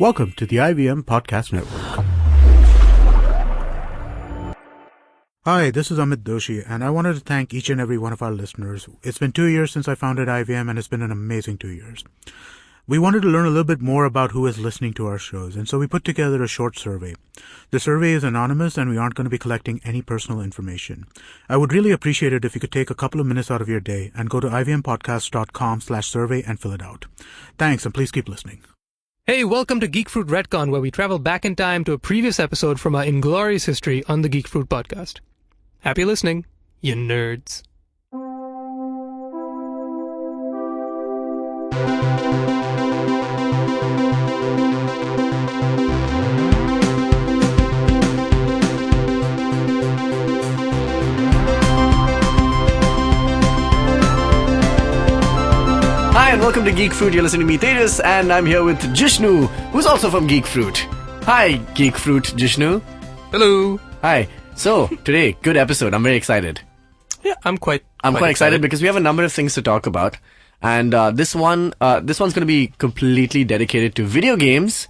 Welcome to the IVM Podcast Network. Hi, this is Amit Doshi, and I wanted to thank each and every one of our listeners. It's been 2 years since I founded IVM, and it's been an amazing 2 years. We wanted to learn a little bit more about who is listening to our shows, and so we put together a short survey. The survey is anonymous, and we aren't going to be collecting any personal information. I would really appreciate it if you could take a couple of minutes out of your day and go to ivmpodcast.com/survey and fill it out. Thanks, and please keep listening. Hey, welcome to Geek Fruit Retcon, where we travel back in time to a previous episode from our inglorious history on the Geek Fruit podcast. Happy listening, you nerds. Hi and welcome to Geek Fruit. You're listening to me, Tejas, and I'm here with Jishnu, who's also from Geek Fruit. Hi, Geek Fruit Jishnu. Hello. Hi. So, today, good episode. I'm very excited. Yeah, I'm quite excited because we have a number of things to talk about. And this one's going to be completely dedicated to video games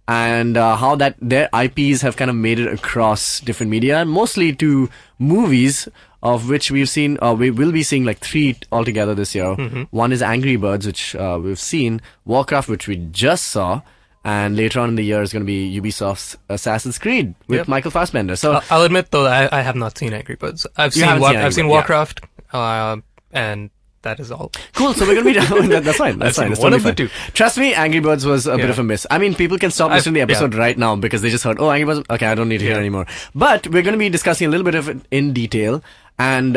and how that their IPs have kind of made it across different media, and mostly to movies, of which we've seen, we will be seeing like 3 altogether this year. Mm-hmm. One is Angry Birds, which we've seen, Warcraft, which we just saw, and later on in the year is going to be Ubisoft's Assassin's Creed with Michael Fassbender. So I'll admit though, I have not seen Angry Birds. I've seen Warcraft, and that is all. Cool. So we're going to be that's fine. That's fine. One of the two. Trust me, Angry Birds was a bit of a miss. I mean, people can stop listening to the episode right now because they just heard, oh, Angry Birds. Okay, I don't need to hear anymore. But we're going to be discussing a little bit of it in detail. And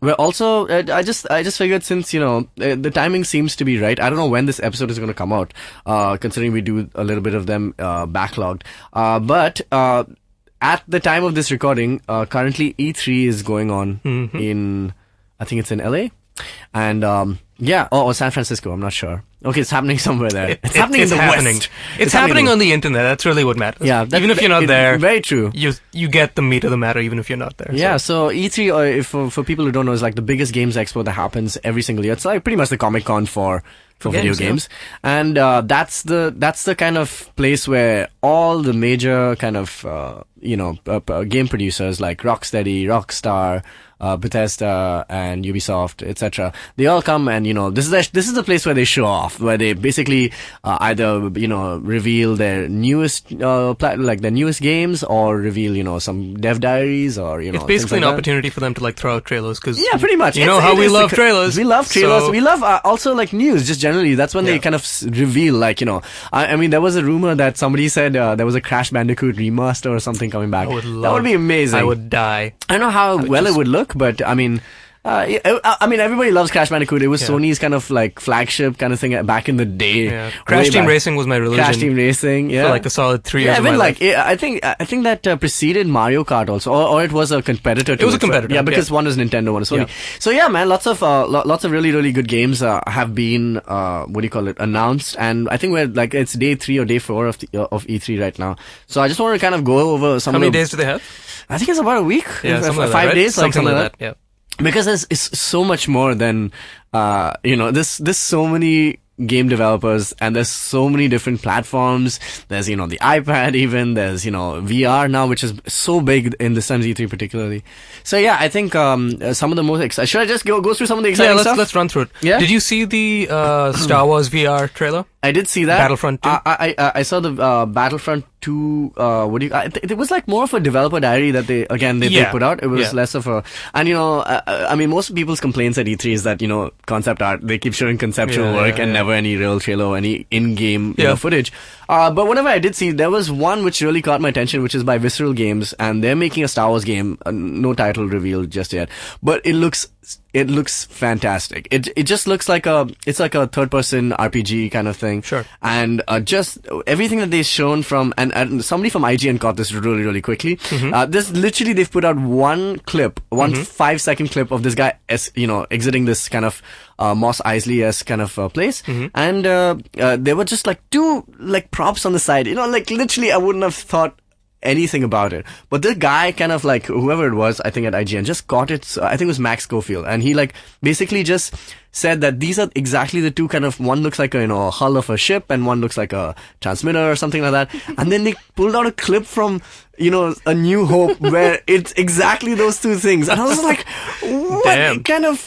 we're also, I just figured, since, the timing seems to be right. I don't know when this episode is going to come out, considering we do a little bit of them backlogged. But at the time of this recording, currently E3 is going on in, I think it's in LA. And San Francisco, I'm not sure. Okay, it's happening somewhere there. It's happening in the West. It's happening on the internet. That's really what matters. Yeah, even if you're not there. Very true. You get the meat of the matter even if you're not there. Yeah, so E3, for people who don't know, is like the biggest games expo that happens every single year. It's like pretty much the Comic-Con for video games. And that's the kind of place where all the major kind of game producers like Rocksteady, Rockstar, Bethesda and Ubisoft, etc. They all come, and this is the place where they show off, where they basically either reveal their newest their newest games, or reveal some dev diaries, or it's basically an opportunity for them to like throw out trailers, because pretty much how we love trailers. We love trailers. So we love also like news, just generally. That's when they kind of reveal I mean, there was a rumor that somebody said there was a Crash Bandicoot remaster or something coming back. That would be amazing. I would die. I don't know how well it would look, but I mean, everybody loves Crash Bandicoot. It was Sony's kind of like flagship kind of thing back in the day. Yeah. Crash Team Racing was my religion. Crash Team Racing, for like a solid 3 years of my life. I think that preceded Mario Kart also, or it was a competitor to it. Was a competitor. Because one is Nintendo, one is Sony. Yeah. So yeah, man, lots of really, really good games have been announced, and I think we're like, it's day 3 or day 4 of E3 right now. So I just want to kind of go over some. How many days do they have? I think it's about a week. Yeah, 5 days, something like that. Yeah. Because it's so much more than, there's so many game developers, and there's so many different platforms. There's, the iPad even, there's, VR now, which is so big in this time's E3 particularly. So yeah, I think, some of the most exciting, should I just go through some of the exciting stuff? Let's run through it. Yeah? Did you see the, Star Wars VR trailer? I did see that. Battlefront 2? I saw the, Battlefront 2, it was like more of a developer diary that they put out. It was less of a, and I mean, most people's complaints at E3 is that, concept art, they keep showing conceptual work and never any real trailer or any in-game footage. But whenever I did see, there was one which really caught my attention, which is by Visceral Games, and they're making a Star Wars game, no title revealed just yet, but it looks fantastic. It just looks like it's like a third person RPG kind of thing. Sure. And just everything that they've shown from, and somebody from IGN caught this really, really quickly. Mm-hmm. This literally, they've put out one clip, 5-second clip of this guy exiting this kind of Mos Eisley-esque kind of place. Mm-hmm. And there were just like 2 like props on the side. Like literally I wouldn't have thought anything about it. But the guy kind of like, whoever it was, I think at IGN, just got it. I think it was Max Schofield. And he like basically just said that these are exactly the two kind of, one looks like a hull of a ship and one looks like a transmitter or something like that. And then they pulled out a clip from A New Hope where it's exactly those two things. And I was like,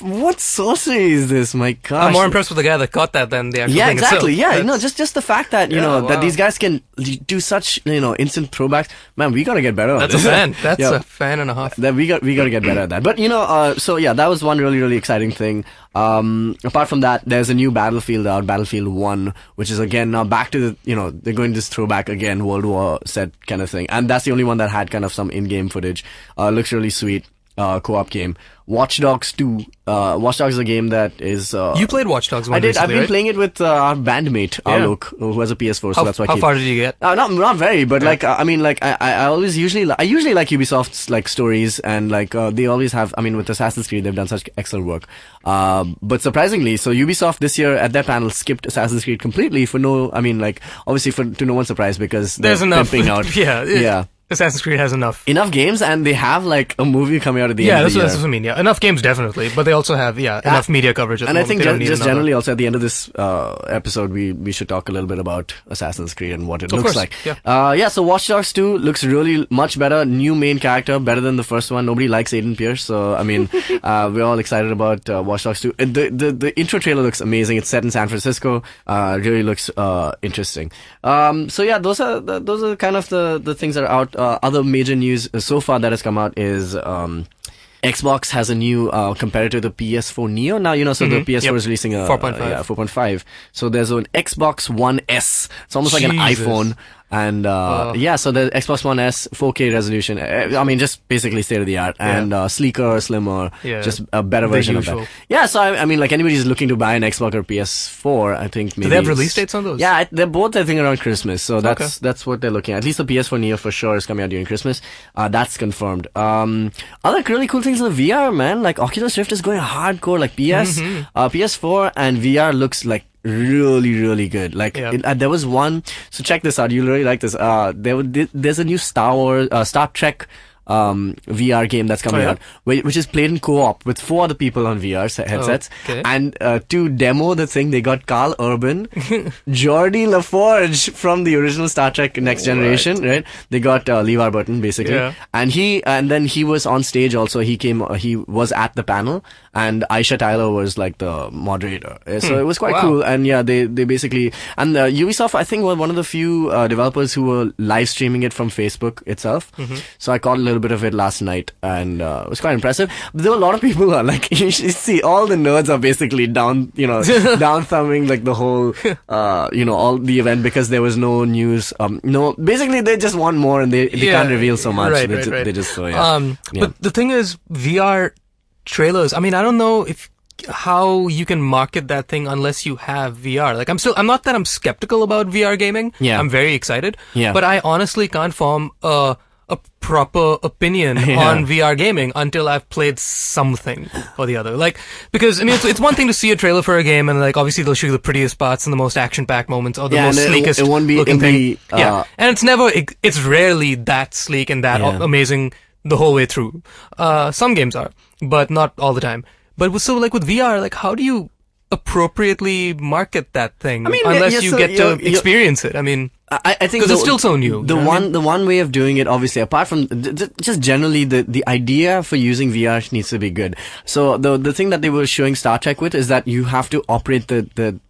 what sorcery is this? My gosh. I'm more impressed with the guy that caught that than the actual thing exactly. itself. Just the fact that, that these guys can do such, instant throwbacks. Man, we gotta get better at this. That's a fan and a half. We gotta get better at that. But, that was one really, really exciting thing. Apart from that, there's a new Battlefield out, Battlefield 1, which is again now back to the, they're going this throwback again, World War set kind of thing. And that's the only one that had kind of some in-game footage. Looks really sweet. Co-op game. Watch Dogs 2. Watch Dogs is a game that is... you played Watch Dogs 1 I did. recently, I've been right? playing it with our bandmate, Alok, who has a PS4, so that's why How far did you get? Not very, but I always usually like Ubisoft's like stories, and they always have, with Assassin's Creed, they've done such excellent work. But surprisingly, so Ubisoft this year at their panel skipped Assassin's Creed completely for obviously to no one's surprise, because there's enough. Pimping out. Yeah. Assassin's Creed has enough games, and they have a movie coming out at the end of the year. That's what I mean. Yeah, enough games definitely, but they also have enough media coverage. And I think just generally also at the end of this episode, we should talk a little bit about Assassin's Creed and what it looks like. Yeah. So Watch Dogs 2 looks really much better. New main character, better than the first one. Nobody likes Aiden Pierce, so we're all excited about Watch Dogs 2. The intro trailer looks amazing. It's set in San Francisco. Really looks interesting. Those are kind of the things that are out. Other major news so far that has come out is Xbox has a new competitor to the PS4 Neo now. So the PS4 is releasing a 4.5. So there's an Xbox One S. It's almost like an iPhone. And so the Xbox One S 4K resolution. Just basically state of the art, and sleeker, slimmer, just a better version of that. Yeah, so anybody who's looking to buy an Xbox or PS4, I think maybe. Do they have release dates on those? Yeah, they're both, I think, around Christmas. So that's what they're looking at. At least the PS4 Neo for sure is coming out during Christmas. That's confirmed. Other really cool things in the VR, man. Like Oculus Rift is going hardcore. Like PS4 and VR looks like really, really good. There was one. So check this out. You'll really like this. There's a new Star Trek VR game that's coming out, which is played in co-op with 4 other people on VR headsets. And to demo the thing, they got Carl Urban, Geordie LaForge from the original Star Trek Next Generation, right? They got LeVar Burton basically, and then he was on stage also. He was at the panel, and Aisha Tyler was the moderator. So it was quite cool. And they basically, and Ubisoft, I think, were one of the few developers who were live streaming it from Facebook itself. So I caught a little bit of it last night, and it was quite impressive. But there were a lot of people who are you see, all the nerds are basically down thumbing the whole, all the event, because there was no news. Basically they just want more, and they can't reveal so much. They just But the thing is, VR trailers, I don't know how you can market that thing unless you have VR. I'm not that I'm skeptical about VR gaming. I'm very excited. But I honestly can't form a proper opinion on VR gaming until I've played something or the other. Because it's one thing to see a trailer for a game, and obviously they'll show you the prettiest parts and the most action-packed moments, or the most sleekest looking thing. And it's rarely that sleek and that amazing the whole way through. Some games are, but not all the time. But with VR, how do you appropriately market that thing unless you get to experience it? I think because it's still so new. The one way of doing it, obviously, apart from just generally the idea for using VR needs to be good. So the thing that they were showing Star Trek with is that you have to operate the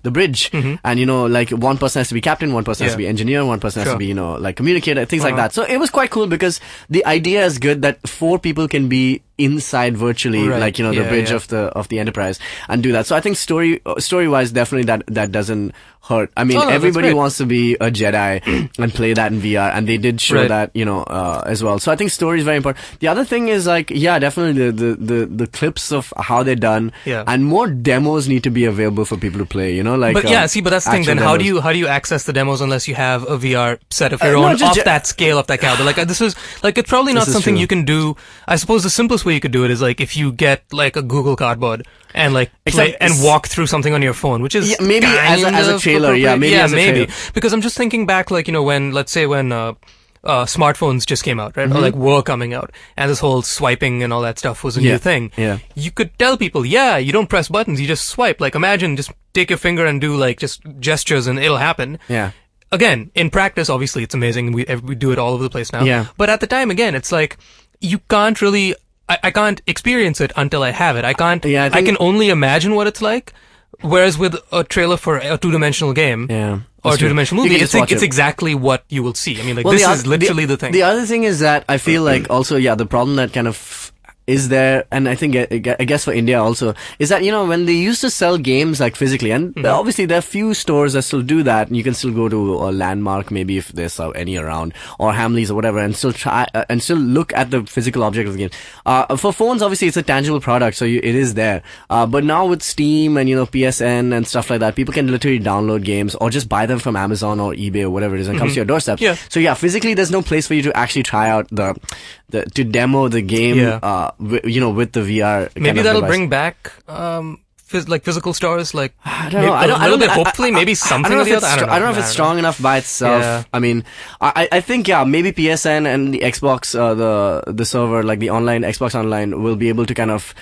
bridge, and one person has to be captain, one person has to be engineer, one person has to be communicator, things like that. So it was quite cool, because the idea is good that 4 people can be inside virtually, the bridge of the Enterprise, and do that. So I think story wise, definitely that doesn't hurt. Everybody wants to be a Jedi and play that in VR, and they did show that as well. So I think story is very important. The other thing is definitely the clips of how they're done, and more demos need to be available for people to play. But that's the thing. Then how do you access the demos unless you have a VR set of your own that scale, of that caliber? This is it's probably not something you can do. I suppose the simplest way you could do it is if you get a Google Cardboard and play and walk through something on your phone, which is maybe as a trailer, maybe. Because I'm just thinking back, when smartphones just came out, right? Or like were coming out, and this whole swiping and all that stuff was a new thing. Yeah. You could tell people, you don't press buttons, you just swipe. Like imagine just take your finger and do like just gestures and it'll happen. Yeah. Again, in practice, obviously it's amazing. We do it all over the place now. Yeah. But at the time, again, it's like you can't really. I can't experience it until I have it. I can't. Yeah, I can only imagine what it's like. Whereas with a trailer for a two-dimensional game or a two-dimensional movie, it's exactly what you will see. I mean, like this is literally the thing. The other thing is that I feel like also, the problem that kind of is there, and I think, I guess for India also, is that, when they used to sell games like physically, and obviously there are few stores that still do that, and you can still go to a Landmark, maybe if there's any around, or Hamleys or whatever, and still try, and still look at the physical object of the game. For phones, obviously it's a tangible product, so it is there. But now with Steam and, PSN and stuff like that, people can literally download games, or just buy them from Amazon or eBay or whatever it is, and it comes to your doorstep. Yeah. So physically there's no place for you to actually try out to demo the game, with the VR. Maybe that'll bring back, physical stores, like I don't know. Hopefully, maybe something or the other. I don't know if it's strong enough by itself. Yeah. I mean, I think maybe PSN and the Xbox, the server, like the online Xbox Online, will be able to kind of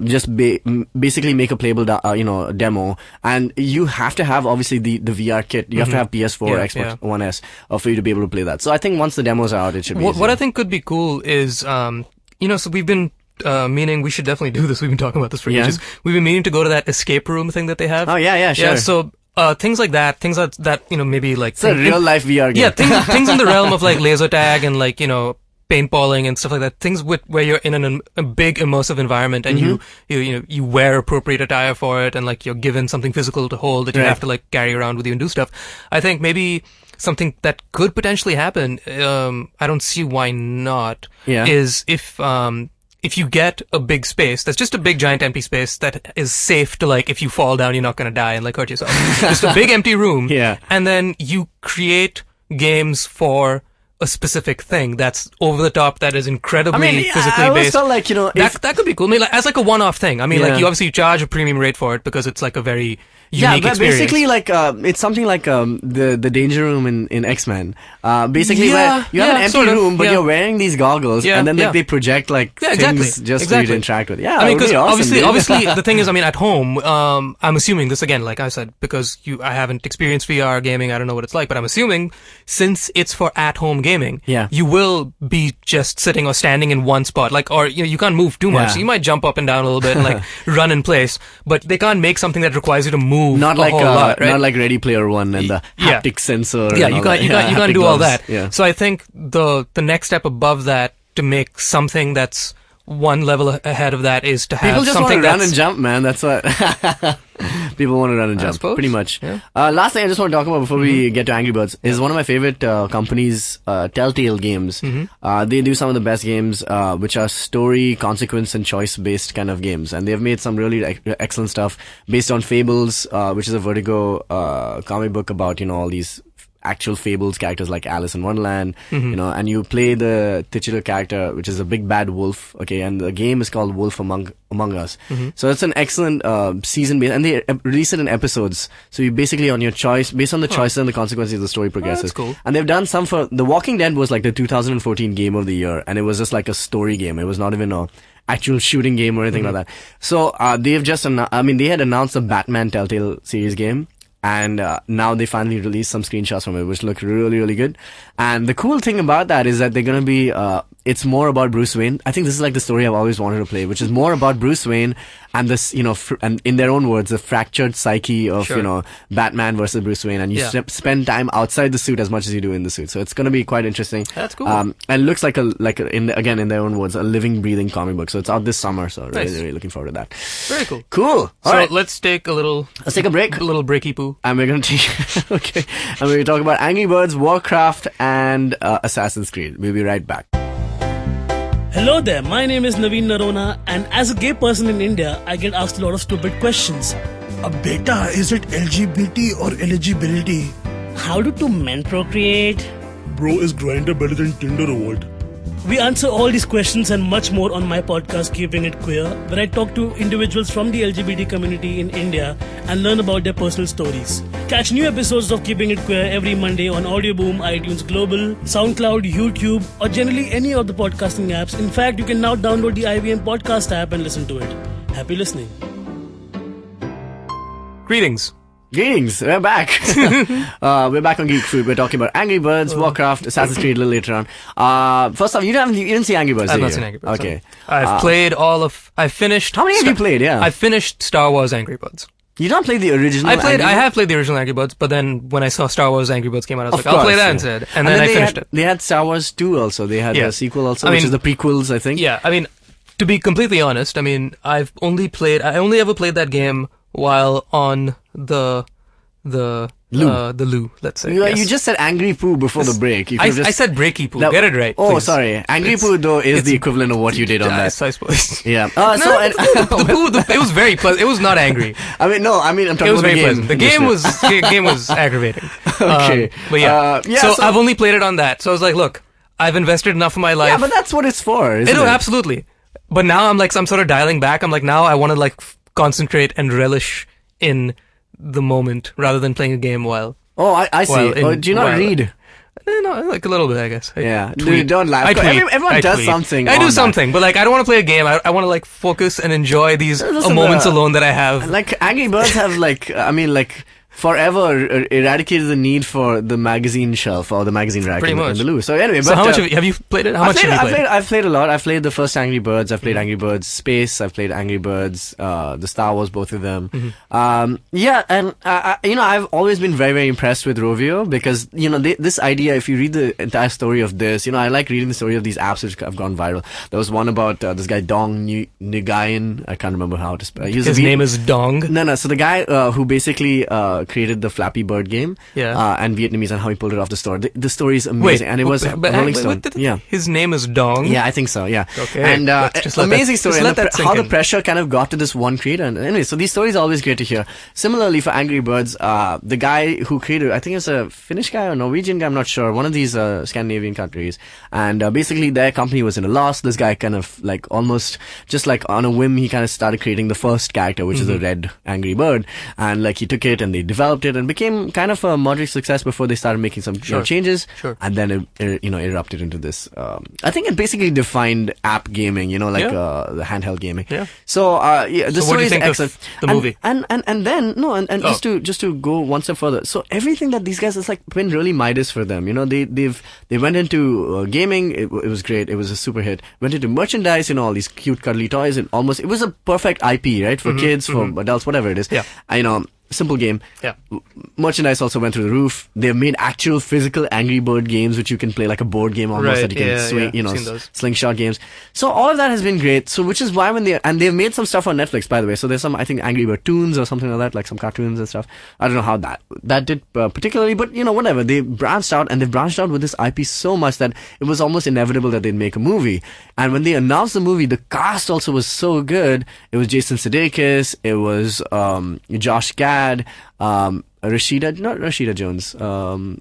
just basically make a playable demo, and you have to have obviously the VR kit. You have to have PS4, Xbox One S, for you to be able to play that. So I think once the demos are out, it should be. What I think could be cool is so we've been. Meaning we should definitely do this. We've been talking about this for ages. We've been meaning to go to that escape room thing that they have. Oh, yeah, sure. Yeah, so, things like that, things that, maybe like... It's a real-life VR game. Yeah, things in the realm of like laser tag and like, paintballing and stuff like that. Things where you're in a big immersive environment and you wear appropriate attire for it and like you're given something physical to hold that you have to like carry around with you and do stuff. I think maybe something that could potentially happen, I don't see why not, is if you get a big space, that's just a big giant empty space that is safe to like, if you fall down, you're not going to die and like hurt yourself. Just a big empty room. Yeah. And then you create games for a specific thing that's over the top, that is incredibly physically based. Felt like, that could be cool. I mean, like, as like a one-off thing. I mean, like, you obviously charge a premium rate for it because it's like a very unique experience. Basically like, it's something like, the Danger Room in X-Men. Basically where you have an empty room, but you're wearing these goggles, and then they project like things just for you to interact with. Yeah, I mean, because awesome, obviously the thing is, I mean, at home, I'm assuming this again, like I said, because I haven't experienced VR gaming, I don't know what it's like, but I'm assuming since it's for at-home gaming, you will be just sitting or standing in one spot, like, or you can't move too much. So you might jump up and down a little bit and like run in place, but they can't make something that requires you to move. Not like lot, right? Not like Ready Player One and the haptic sensor. Yeah, you can't do all that. Yeah. So I think the next step above that to make something that's one level ahead of that is to have people just something want to run and jump, man. That's what people want to run and jump. Pretty much. Yeah. Last thing I just want to talk about before we get to Angry Birds is one of my favorite companies, Telltale Games. They do some of the best games, which are story, consequence, and choice-based kind of games, and they've made some really excellent stuff based on Fables, which is a Vertigo comic book about all these actual Fables characters like Alice in Wonderland, and you play the titular character, which is a big bad wolf, and the game is called Wolf Among Us. So it's an excellent season base, and they release it in episodes. So you basically on your choice, based on the choices and the consequences, the story progresses. That's cool. And they've done some for The Walking Dead was like the 2014 game of the year, and it was just like a story game. It was not even a actual shooting game or anything like that. So they've just, they had announced the Batman Telltale series game. And now they finally released some screenshots from it, which look really, really good. And the cool thing about that is that they're going to be, it's more about Bruce Wayne. I think this is like the story I've always wanted to play, which is more about Bruce Wayne and this, and in their own words, the fractured psyche of, Batman versus Bruce Wayne. And you spend time outside the suit as much as you do in the suit. So it's going to be quite interesting. That's cool. And it looks like in their own words, a living, breathing comic book. So it's out this summer. So really looking forward to that. Very cool. Cool. All right. Let's take a break. A little breaky poo. And we're going to take, and we're going to talk about Angry Birds, Warcraft, and Assassin's Creed. We'll be right back. Hello there, my name is Naveen Narona, and as a gay person in India, I get asked a lot of stupid questions. Beta, is it LGBT or eligibility? How do two men procreate? Bro, is Grindr better than Tinder or what? We answer all these questions and much more on my podcast, Keeping It Queer, where I talk to individuals from the LGBT community in India and learn about their personal stories. Catch new episodes of Keeping It Queer every Monday on Audioboom, iTunes Global, SoundCloud, YouTube, or generally any of the podcasting apps. In fact, you can now download the IVM podcast app and listen to it. Happy listening. Greetings. We're back. We're back on Geek Food. We're talking about Angry Birds, Warcraft, Assassin's Creed a little later on. First off, you didn't see Angry Birds, I've did not you? seen Angry Birds. Okay. I've played I finished... How many have you played, yeah? I finished Star Wars Angry Birds. You don't play the original I have played the original Angry Birds, but then when I saw Star Wars Angry Birds came out, I was I'll play that instead. And then I finished it. They had Star Wars 2 also. They had a sequel also, which is the prequels, I think. Yeah, I mean, to be completely honest, I mean, I only ever played that game while on the loo, let's say. You just said Angry Poo before the break. I said Breaky Poo. Get it right. Oh, please. Sorry. Angry Poo, though, is the equivalent of what you did on that. Yes, I suppose. Yeah. It was very pleasant. It was not angry. I'm talking about the game. It was very pleasant. The game was aggravating. Okay. But so I've only played it on that. So I was like, look, I've invested enough of my life. Yeah, but that's what it's for, isn't it? Absolutely. But now I'm sort of dialing back. I'm like, now I want to concentrate and relish in the moment rather than playing a game while. Oh, I see. Do you not read? No, a little bit, I guess. Dude, don't laugh. Everyone does something. I do something, but I don't want to play a game. I want to focus and enjoy these moments alone that I have. Angry Birds have forever eradicated the need for the magazine shelf or the magazine rack in the loo. So anyway, how much have you played it? How much have you played? I've played a lot. I've played the first Angry Birds. I've played Angry Birds Space. I've played Angry Birds, the Star Wars, both of them. And I've always been very, very impressed with Rovio because this idea. If you read the entire story of this, I like reading the story of these apps which have gone viral. There was one about this guy Dong Nguyen. I can't remember how to spell. His name is Dong. No. So the guy who basically created the Flappy Bird game, and Vietnamese, and how he pulled it off the store. The story is amazing, and it was Rolling Stone. His name is Dong. Yeah, I think so. Yeah, okay. And amazing story. And how the pressure kind of got to this one creator. And anyway, so these stories are always great to hear. Similarly, for Angry Birds, the guy who created, I think it's a Finnish guy or Norwegian guy, I'm not sure, one of these Scandinavian countries, and basically their company was in a loss. This guy kind of almost just on a whim, he kind of started creating the first character, which is a red Angry Bird, and he took it and they developed it and became kind of a moderate success before they started making some changes. Sure. And then it erupted into this. I think it basically defined app gaming, the handheld gaming. Yeah. So the story is excellent. The movie. And just to go one step further. So everything that these guys, it's been really Midas for them. They went into gaming. It was great. It was a super hit. Went into merchandise. All these cute cuddly toys and it was a perfect IP, right, for kids, for adults, whatever it is. Yeah. Simple game. Yeah. Merchandise also went through the roof. They've made actual physical Angry Bird games, which you can play like a board game almost, that you can swing, slingshot games. So all of that has been great. So which is why they've made some stuff on Netflix, by the way. So there's some, I think, Angry Bird Toons or something like that, like some cartoons and stuff. I don't know how that did particularly, but whatever. They branched out, and they branched out with this IP so much that it was almost inevitable that they'd make a movie. And when they announced the movie, the cast also was so good. It was Jason Sudeikis. It was Josh Gad. Rashida Jones,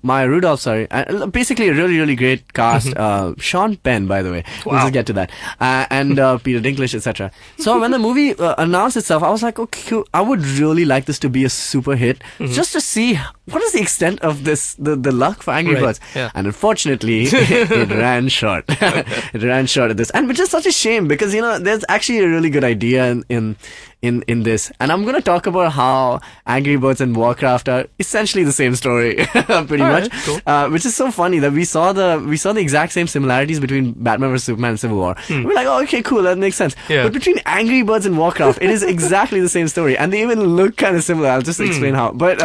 Maya Rudolph, sorry. Basically a really, really great cast. Sean Penn, by the way. Wow. We'll just get to that. And Peter Dinklage, etc. So when the movie announced itself, I was like, okay, cool. I would really like this to be a super hit, just to see what is the extent of this, the luck for Angry Birds. Yeah. And unfortunately, it ran short. It ran short at this. And which is such a shame because, there's actually a really good idea in this. And I'm going to talk about how Angry Birds and Warcraft are essentially the same story, pretty much. Cool. Which is so funny that we saw the exact same similarities between Batman vs Superman and Civil War. We're like, oh, okay, cool, that makes sense. Yeah. But between Angry Birds and Warcraft, it is exactly the same story, and they even look kind of similar. I'll just explain how. But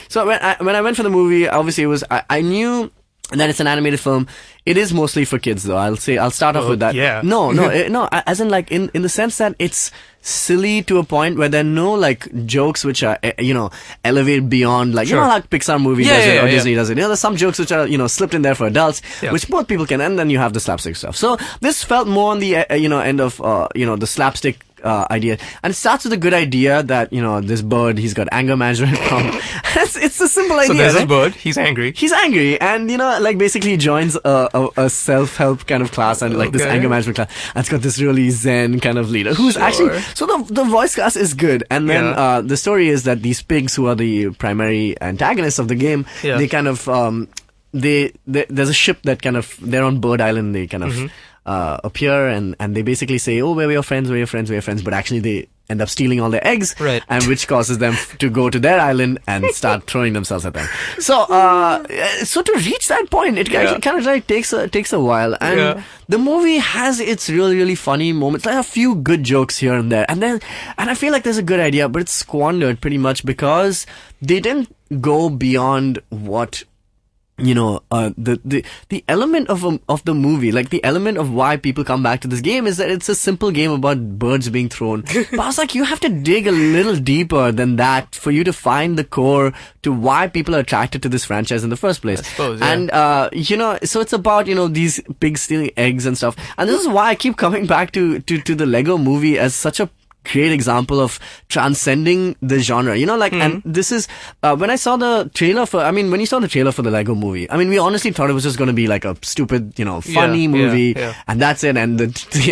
so when I went for the movie, obviously I knew that it's an animated film. It is mostly for kids, though. I'll start off with that. Yeah. No, as in in the sense that it's silly to a point where there are no jokes which are elevated beyond like Pixar movie does it or Disney does it. There's some jokes which are slipped in there for adults, which both people can, and then you have the slapstick stuff. So this felt more on the end of the slapstick idea. And it starts with a good idea that, this bird, he's got anger management problem. It's a simple idea. So there's right? this bird, he's angry. He's angry, and, basically he joins a self-help kind of class, and this anger management class. And it's got this really zen kind of leader who's actually, so the voice cast is good. And then the story is that these pigs, who are the primary antagonists of the game, they kind of, there's a ship that kind of, they're on Bird Island, they kind of appear, and they basically say, oh, we're your friends, but actually they end up stealing all their eggs, right? And which causes them to go to their island and start throwing themselves at them. So, so to reach that point, it kind of takes a while, and the movie has its really, really funny moments. There are a few good jokes here and there, and I feel like there's a good idea, but it's squandered pretty much because they didn't go beyond what, the element of the movie, like the element of why people come back to this game, is that it's a simple game about birds being thrown. But I was like, you have to dig a little deeper than that for you to find the core to why people are attracted to this franchise in the first place. I suppose, yeah. And so it's about these pigs stealing eggs and stuff. And this is why I keep coming back to the Lego movie as such a great example of transcending the genre, and this is, when I saw the trailer when you saw the trailer for the Lego movie, we honestly thought it was just going to be like a stupid, funny movie, and that's it, and the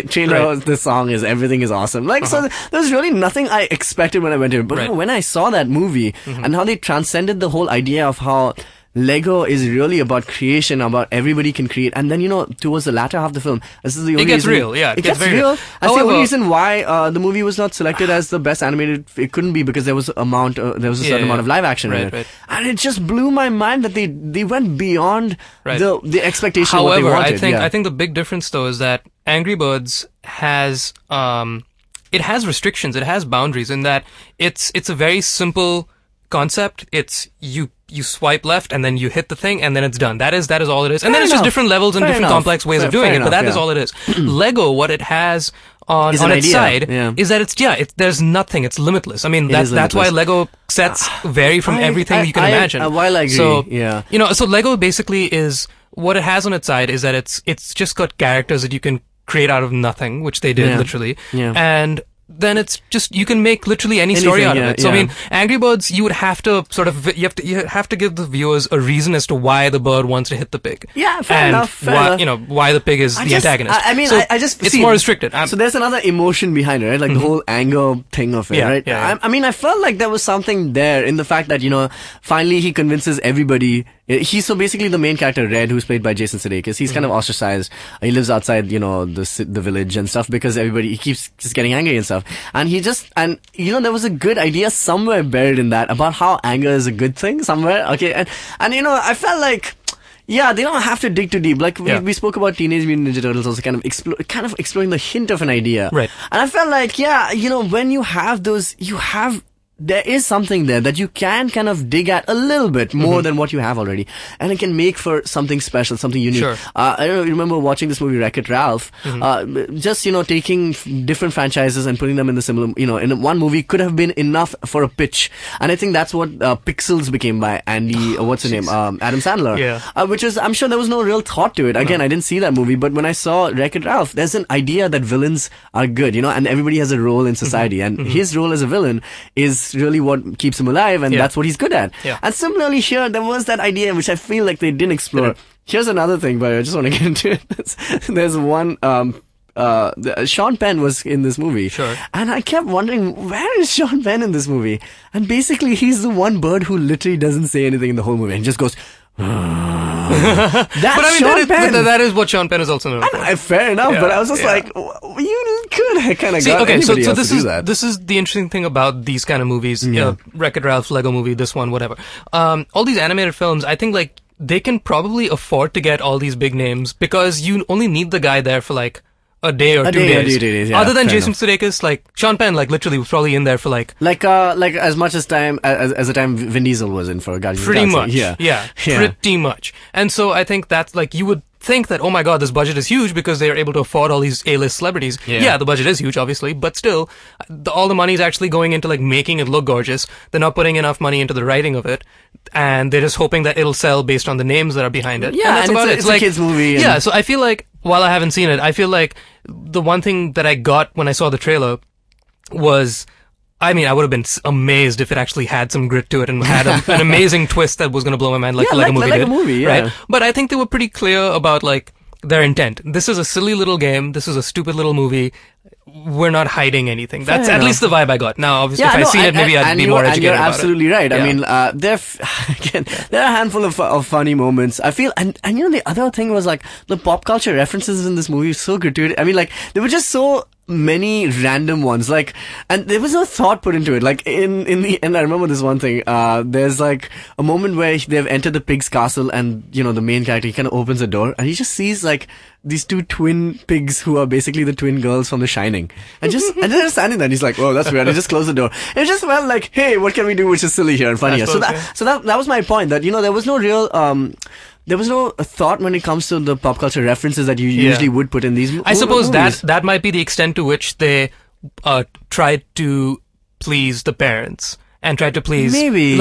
trailer, the song is, everything is awesome. So there's really nothing I expected when I went to it, but when I saw that movie, and how they transcended the whole idea of how Lego is really about creation, about everybody can create, and then towards the latter half of the film, this is the only reason, real. It gets very real. real. That's the only reason why the movie was not selected as the best animated. It couldn't be because there was a certain amount of live action in it, and it just blew my mind that they went beyond the expectation. However, of what they wanted. I think the big difference though is that Angry Birds has it has restrictions, it has boundaries, in that it's a very simple concept. It's you swipe left and then you hit the thing and then it's done. That is all it is. And then it's just different levels and different complex ways of doing it, but that is all it is. Lego, what it has on its side is that there's nothing. It's limitless. That's why Lego sets vary from everything you can imagine. While I agree, so, so Lego basically is, what it has on its side is that it's just got characters that you can create out of nothing, which they did literally. And then it's just, you can make literally any story out of it. So Angry Birds, you would have to you have to give the viewers a reason as to why the bird wants to hit the pig. Yeah, fair enough. Why the pig is the antagonist. It's more restricted. So there's another emotion behind it, right? Like the whole anger thing of it, right? I felt like there was something there in the fact that, finally he convinces everybody. He's so basically the main character, Red, who's played by Jason Sudeikis. He's kind of ostracized. He lives outside, the village and stuff, because he keeps just getting angry and stuff. And there was a good idea somewhere buried in that about how anger is a good thing somewhere. Okay. And I felt like, they don't have to dig too deep. Like we spoke about Teenage Mutant Ninja Turtles also kind of exploring the hint of an idea. Right. And I felt like, when you have those, there is something there that you can kind of dig at a little bit more than what you have already, and it can make for something special, something unique. Sure. I don't know, you remember watching this movie Wreck-It Ralph, just, taking different franchises and putting them in the similar, in one movie could have been enough for a pitch. And I think that's what Pixels became by Andy, what's his name? Adam Sandler. Yeah. Which is, I'm sure there was no real thought to it. Again, I didn't see that movie, but when I saw Wreck-It Ralph, there's an idea that villains are good, and everybody has a role in society, and his role as a villain is really what keeps him alive, and that's what he's good at. And similarly here, there was that idea which I feel like they didn't explore. Here's another thing, but I just want to get into it. There's one, Sean Penn was in this movie. Sure. And I kept wondering, where is Sean Penn in this movie? And basically, he's the one bird who literally doesn't say anything in the whole movie and just goes, that is what Sean Penn is also known for. Fair enough, but I was just like, you could kind of got anybody else to do that. This is the interesting thing about these kind of movies, Wreck-It Ralph, Lego Movie, this one, whatever. All these animated films, I think they can probably afford to get all these big names because you only need the guy there for a day or 2 days. Other than Jason Sudeikis, Sean Penn, literally was probably in there for as much as time as the time Vin Diesel was in for Guardians of the Galaxy. Pretty much. And so I think that's you would think that, oh my god, this budget is huge because they are able to afford all these A-list celebrities. Yeah, the budget is huge, obviously, but still, all the money is actually going into making it look gorgeous. They're not putting enough money into the writing of it, and they're just hoping that it'll sell based on the names that are behind it. Yeah, and that's about it. It's a kids movie. Yeah, so I feel like, while I haven't seen it, I feel like the one thing that I got when I saw the trailer was, I mean, I would have been amazed if it actually had some grit to it and had an amazing twist that was going to blow my mind like a movie did. A movie, yeah. Right? But I think they were pretty clear about like their intent. This is a silly little game. This is a stupid little movie. We're not hiding anything. That's at least the vibe I got. Now, obviously, if I'd seen it, maybe I'd be more educated you're about absolutely it. right. I mean, there are a handful of funny moments. I feel, and the other thing was like the pop culture references in this movie were so gratuitous. I mean, like they were just so many random ones, like, and there was no thought put into it. Like in the end, I remember this one thing. There's like a moment where they've entered the pig's castle, and the main character, he kind of opens the door, and he just sees like these two twin pigs who are basically the twin girls from The Shining, and they're standing there, and he's like, "Oh, that's weird." And he just closed the door. And it just felt like, "Hey, what can we do which is silly here and funny here?" So that was my point. That there was no real there was no thought when it comes to the pop culture references that you usually would put in these movies. I suppose that might be the extent to which they tried to please the parents. And tried to please, we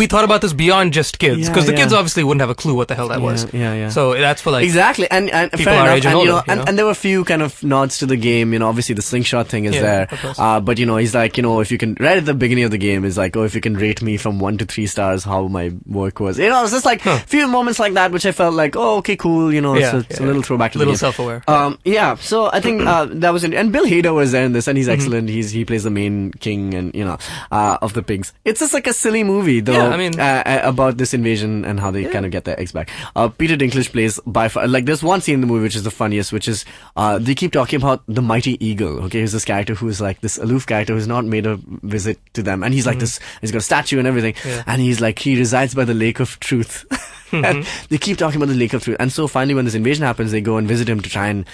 thought about this beyond just kids, because the kids obviously wouldn't have a clue what the hell that was. Yeah. So that's for like exactly, and people our age and older. And there were a few kind of nods to the game. Obviously the slingshot thing is there. But he's like, if you can, right at the beginning of the game, is like, oh, if you can rate me from 1 to 3 stars, how my work was. It's just like a few moments like that, which I felt like, oh, okay, cool. It's a little throwback to the game. Self-aware. So I think that was it. And Bill Hader was there in this, and he's excellent. He plays the main king, and of the pigs. It's just like a silly movie, though. Yeah, I mean, about this invasion and how they kind of get their eggs back. Peter Dinklage plays by far, like, there's one scene in the movie which is the funniest, which is they keep talking about the mighty eagle. Okay, who's this character who's like this aloof character who's not made a visit to them, and he's like this. He's got a statue and everything, and he's like, he resides by the Lake of Truth. And they keep talking about the Lake of Truth, and so finally when this invasion happens, they go and visit him to try and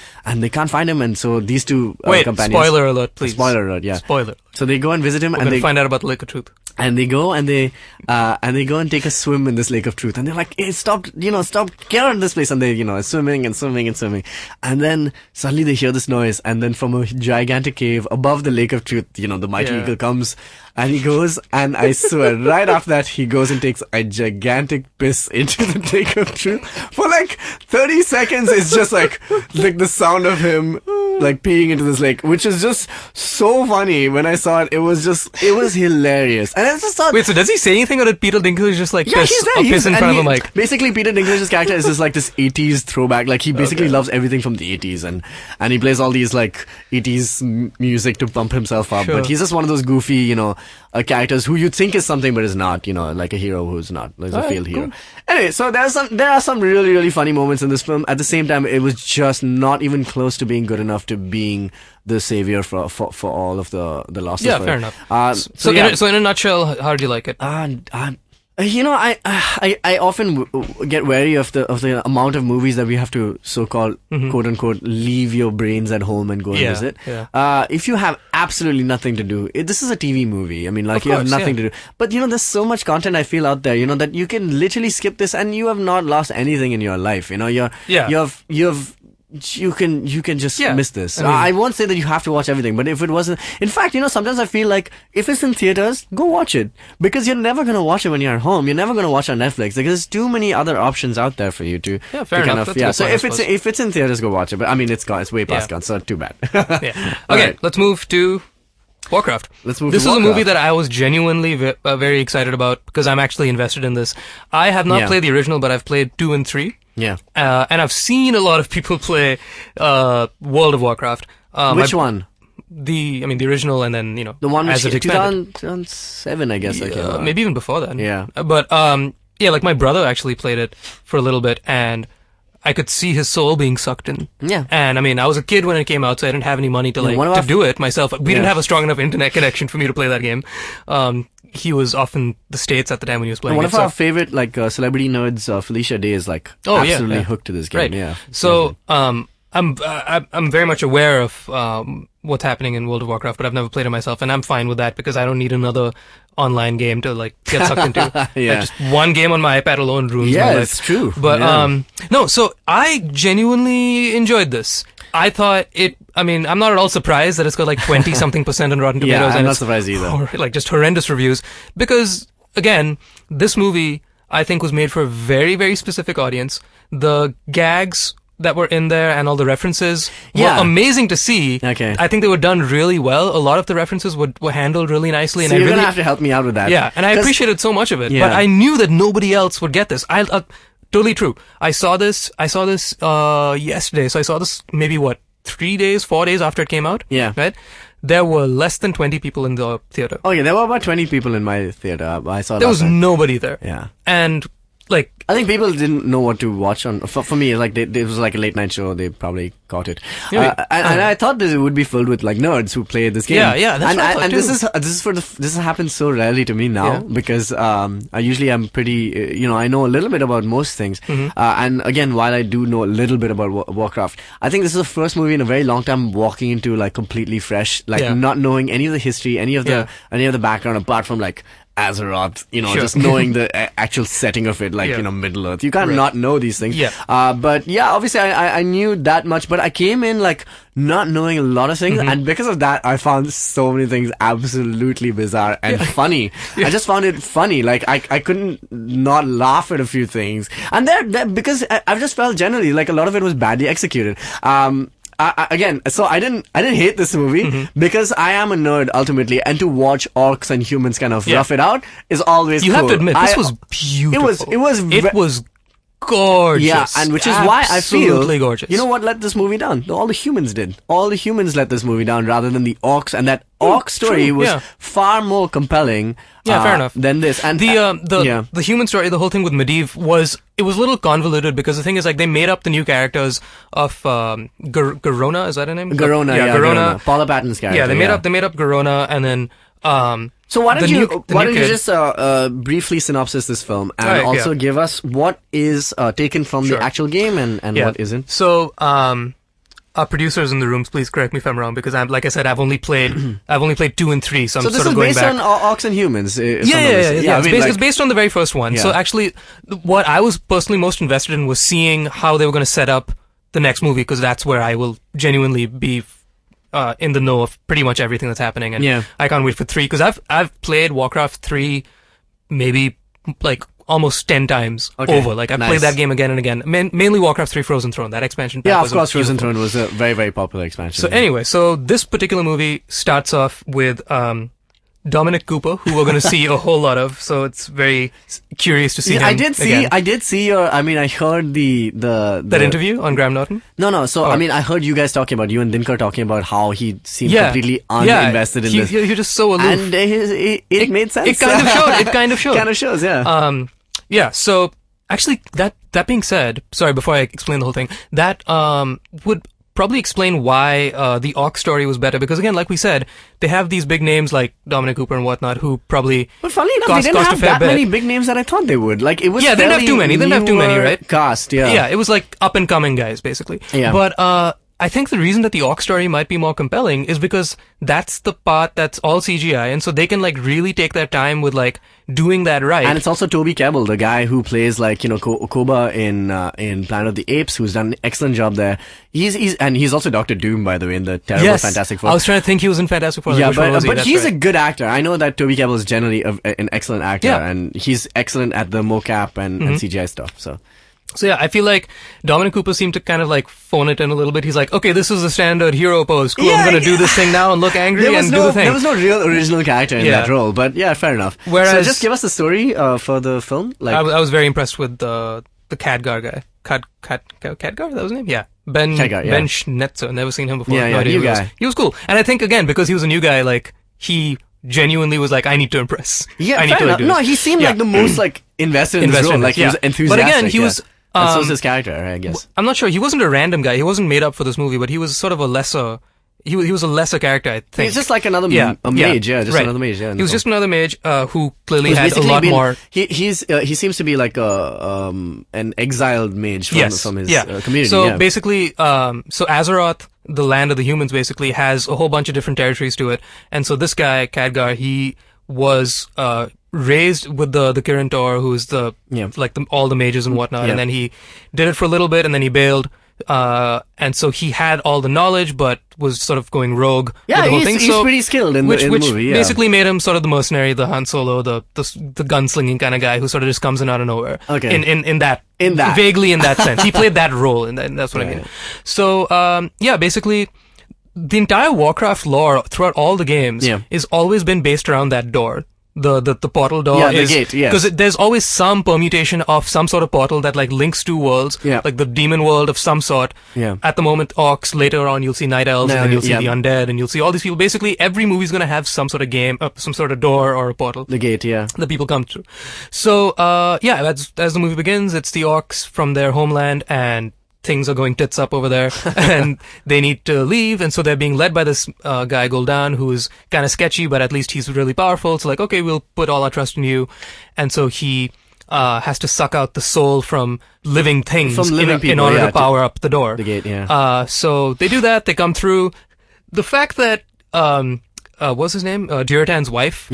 they can't find him, and so these two companions. Spoiler alert, please. Spoiler alert, yeah. Spoiler. So they go and visit him, and they find out about the Lake of Truth. And they go and they go and take a swim in this Lake of Truth, and they're like, "Hey, stop! Get out of this place!" And they, swimming, and then suddenly they hear this noise, and then from a gigantic cave above the Lake of Truth, the mighty eagle comes, and he goes, and I swear, right after that, he goes and takes a gigantic piss into the Lake of Truth for like 30 seconds. It's just like the sound of him like peeing into this lake, which is just so funny. When I saw it, it was hilarious. And I just thought, wait, so does he say anything, or did Peter Dinklage just like piss in front of a mic? Basically, Peter Dinklage's character is just like this 80s throwback. Like, he basically loves everything from the 80s, and he plays all these like 80s music to pump himself up. But he's just one of those goofy, characters who you think is something but is not, like a hero who's not. There's a failed hero. Anyway, so there are some really, really funny moments in this film. At the same time, it was just not even close to being good enough to being the savior for all of the losses. Yeah, fair enough. So in a nutshell, how did you like it? I often get wary of the amount of movies that we have to so-called quote unquote leave your brains at home and go and visit. Yeah. If you have absolutely nothing to do, this is a TV movie. I mean, like, you have nothing to do. But there's so much content I feel out there, that you can literally skip this and you have not lost anything in your life. You can just miss this. I won't say that you have to watch everything, but if it wasn't, in fact, sometimes I feel like if it's in theaters, go watch it, because you're never going to watch it when you're at home. You're never going to watch it on Netflix. Like, there's too many other options out there for you to. Yeah, fair enough. So if it's in theaters, go watch it. But I mean, it's gone. It's way past gone. So too bad. Okay, right. Let's move to Warcraft. This is a movie that I was genuinely very excited about, because I'm actually invested in this. I have not played the original, but I've played 2 and 3. Yeah. And I've seen a lot of people play World of Warcraft. Which one? The original, and then, the one as which it expanded. 2007, I guess. Maybe even before that. Yeah. But like, my brother actually played it for a little bit, and I could see his soul being sucked in. Yeah. And I was a kid when it came out, so I didn't have any money to do it myself. We didn't have a strong enough internet connection for me to play that game. He was off in the States at the time when he was playing. One of our favorite celebrity nerds, Felicia Day, is absolutely hooked to this game. Right. Yeah. So I'm very much aware of what's happening in World of Warcraft, but I've never played it myself, and I'm fine with that, because I don't need another online game to get sucked into. Just one game on my iPad alone ruins my life. Yeah, it's true. But no, so I genuinely enjoyed this. I thought I'm not at all surprised that it's got 20-something% on Rotten Tomatoes. I'm not surprised either. Just horrendous reviews. Because, again, this movie, I think, was made for a very, very specific audience. The gags that were in there and all the references Yeah. were amazing to see. Okay. I think they were done really well. A lot of the references were handled really nicely. So and you're I gonna really, have to help me out with that. yeah, and I 'Cause- appreciated so much of it. Yeah. But I knew that nobody else would get this. Totally true. I saw this yesterday. So I saw this maybe 4 days after it came out. Yeah. Right? There were less than 20 people in the theater. Oh yeah, there were about 20 people in my theater. I saw There that. was nobody there. Yeah. And like, I think people didn't know what to watch on. For me, like it was like a late night show. They probably caught it, Yeah, and I thought this would be filled with like nerds who play this game. Yeah, that's what I thought and too. this happens so rarely to me now Yeah. because I usually am pretty I know a little bit about most things, and again while I do know a little bit about Warcraft, I think this is the first movie in a very long time walking into like completely fresh, like Yeah. not knowing any of the history, any of the background apart from like Azeroth, Sure. just knowing the actual setting of it, like, Yeah. Middle Earth. You can't Right. not know these things. Yeah. But yeah, obviously I knew that much, but I came in like not knowing a lot of things, and because of that, I found so many things absolutely bizarre and funny. I just found it funny. Like, I couldn't not laugh at a few things. And because I've just felt generally like a lot of it was badly executed. Again, so I didn't hate this movie because I am a nerd ultimately, and to watch orcs and humans kind of rough it out is always you cool. have to admit, this was beautiful. It was gorgeous. yeah, and which is why I feel absolutely gorgeous. You know what let this movie down? All the humans did. All the humans let this movie down rather than the orcs, and that orc story true, was yeah. far more compelling. Yeah, fair enough. Than this, and the human story, the whole thing with Medivh was a little convoluted because the thing is like they made up the new characters of Garona. Is that her name? Garona, Garona. Paula Patton's character. Yeah, they made up Garona, and then so why don't you kid. just briefly synopsis this film and Right, also give us what is taken from the actual game and what isn't? So our producers in the rooms, please correct me if I'm wrong, because like I said, I've only played 2 and 3, so I'm So this sort of is going based back. on orcs and humans. Yeah. It's based on the very first one. Yeah. So actually, what I was personally most invested in was seeing how they were going to set up the next movie, because that's where I will genuinely be in the know of pretty much everything that's happening. And I can't wait for 3, because I've played Warcraft 3 maybe like almost 10 times over. Like I've played that game again and again. Mainly Warcraft 3 Frozen Throne. That expansion pack was of course, Frozen beautiful. Throne was a very, very popular expansion. So anyway, so this particular movie starts off with Dominic Cooper, who we're going to see a whole lot of. So it's very curious to see him I did see your. I mean, I heard that interview on Graham Norton. No. So I mean, I heard you guys talking about, you and Dinkar talking about how he seemed completely uninvested in this. You're just so aloof. And it made sense. It kind of showed. It kind of showed. Kind of shows, yeah. Yeah. So actually, that being said, sorry, before I explain the whole thing, that would probably explain why the orc story was better, because again, like we said, they have these big names like Dominic Cooper and whatnot who probably But funny enough, they didn't have that many big names that I thought they would. Like it was they didn't have too many. They didn't have too many, right? Cast, yeah. Yeah, it was like up and coming guys basically. Yeah. But I think the reason that the orc story might be more compelling is because that's the part that's all CGI, and so they can like really take their time with like doing that right. And it's also Toby Kebbell, the guy who plays like Koba in Planet of the Apes, who's done an excellent job there. He's also Dr. Doom, by the way, in the terrible Fantastic Four. I was trying to think he was in Fantastic Four. Yeah, but that's he's right. a good actor. I know that Toby Kebbell is generally an excellent actor, and he's excellent at the mocap and CGI stuff. So yeah, I feel like Dominic Cooper seemed to kind of like phone it in a little bit. He's like, okay, this is the standard hero pose. Cool, I'm going to do this thing now and look angry and do the thing. There was no real original character in that role, but yeah, fair enough. Whereas, so just give us the story for the film. Like, I was very impressed with the Khadgar guy. Khadgar, that was his name? Yeah. Ben Schnetzer. Never seen him before. Yeah, no idea new who he was. guy. He was cool. And I think, again, because he was a new guy, like, he genuinely was like, I need to impress. Yeah, I need fair to enough. do No, this. he seemed like the most like invested in his role. Like he was enthusiastic. But again, he was... and so was his character, I guess. I'm not sure. He wasn't a random guy. He wasn't made up for this movie, but he was sort of a lesser... He was a lesser character, I think. He's just like another mage, another mage. Yeah, he was just another mage who clearly had a lot more... He seems to be like an exiled mage from his community. So basically, so Azeroth, the land of the humans, basically has a whole bunch of different territories to it. And so this guy, Khadgar, he was raised with the Kirin Tor, who's all the mages and whatnot. And then he did it for a little bit, and then he bailed, And so he had all the knowledge, but was sort of going rogue with the whole thing. He's pretty skilled in the movie. Yeah. Basically made him sort of the mercenary, the Han Solo, the gunslinging kind of guy who sort of just comes in out of nowhere. Okay. In that. Vaguely in that sense. He played that role, and that's what I mean. So, basically, the entire Warcraft lore throughout all the games is always been based around that door. The portal door the gate, yes. Because there's always some permutation of some sort of portal that like links two worlds, like the demon world of some sort. Yeah. At the moment, orcs. Later on, you'll see night elves, and then you'll see the undead, and you'll see all these people. Basically, every movie's gonna have some sort of game, some sort of door or a portal. The gate, that people come through. So, as the movie begins, it's the orcs from their homeland, and things are going tits up over there, and they need to leave, and so they're being led by this guy Gul'dan, who's kind of sketchy, but at least he's really powerful. So like, okay, we'll put all our trust in you, and so he has to suck out the soul from living things in order to power up the door. The gate, so they do that. They come through. The fact that what's his name, Durotan's wife,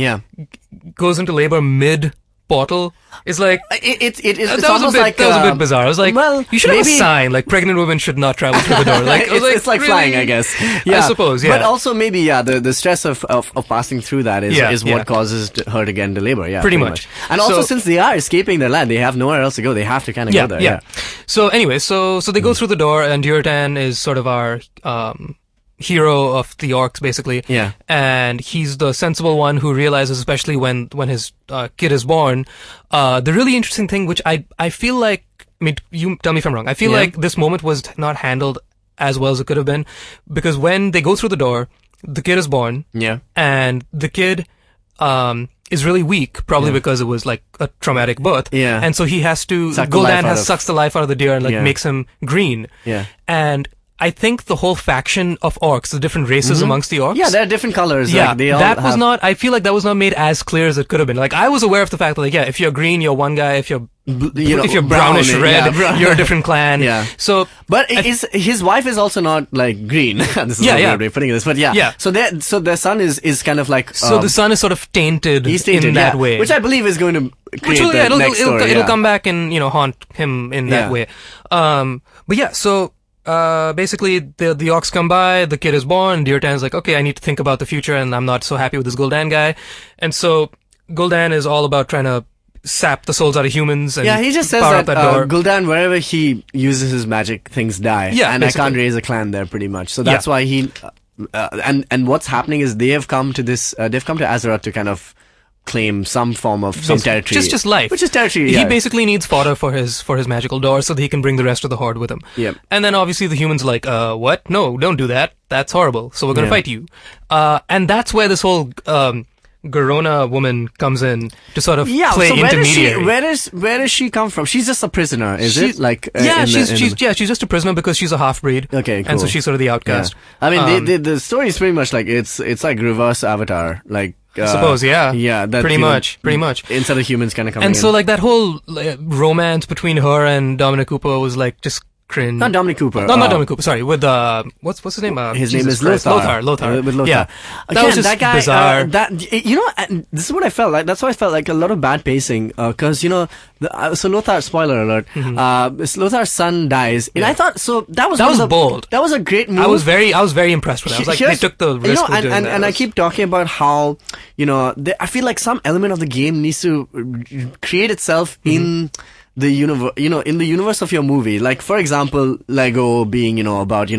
goes into labor mid portal is like it's almost like that was a bit bizarre. I was like, well, you should have a sign like pregnant women should not travel through the door. Like it's like really? Flying, I guess. I suppose. But also maybe the stress of passing through that is what causes her to get into labor. Yeah, pretty much. And also since they are escaping their land, they have nowhere else to go. They have to kind of go there. Yeah. So anyway, so they go through the door, and Durotan is sort of our hero of the orcs, basically. Yeah. And he's the sensible one who realizes, especially when his kid is born, the really interesting thing, which I feel like, I mean, you tell me if I'm wrong, I feel like this moment was not handled as well as it could have been, because when they go through the door, the kid is born. Yeah. And the kid is really weak, probably because it was like a traumatic birth. Yeah. And so he has to, Gul'dan sucks the life out of the deer and like makes him green. Yeah. And I think the whole faction of orcs, the different races amongst the orcs. Yeah, there are different colors. Yeah, like, they all I feel like that was not made as clear as it could have been. Like, I was aware of the fact that, like, if you're green, you're one guy. If you're brownish red, you're a different clan. Yeah. So, but his wife is also not like green. This is a weird way of putting this, but So their son is kind of like. So the son is sort of tainted. He's tainted in that way, which I believe is going to create the next story. It'll come back and haunt him in that way. But yeah, so. Basically, the orcs come by, the kid is born, Durotan's like, okay, I need to think about the future, and I'm not so happy with this Gul'dan guy. And so, Gul'dan is all about trying to sap the souls out of humans and he just says that Gul'dan, wherever he uses his magic, things die. Yeah, and basically. I can't raise a clan there, pretty much. So that's why he... and what's happening is they've come to Azeroth to kind of claim some form of some territory. Just life. Which is territory, He basically needs fodder for his magical door so that he can bring the rest of the horde with him. Yep. And then obviously the humans are like, what? No, don't do that. That's horrible. So we're gonna fight you. And that's where this whole, Garona woman comes in to sort of play intermediary. Where does she come from? She's just a prisoner, is it? Like she's just a prisoner because she's a half breed. Okay, cool. And so she's sort of the outcast. Yeah. I mean, the story is pretty much like it's like reverse Avatar, like. I suppose, yeah, that, pretty much. Instead of humans kind of coming in. And so, like, that whole romance between her and Dominic Cooper was like just cringe. Not Dominic Cooper. No, not Dominic Cooper. Sorry, with what's his name? His name is Lothar. Lothar. With Lothar. Yeah, that was just that guy, bizarre. This is what I felt like. That's why I felt like a lot of bad pacing. Because so Lothar. Spoiler alert. Lothar's son dies, and I thought that was bold. That was a great move. I was very impressed with that. I was like, they took the risk of doing that. And I keep talking about how I feel like some element of the game needs to create itself in the universe, in the universe of your movie. Like, for example, Lego being, about,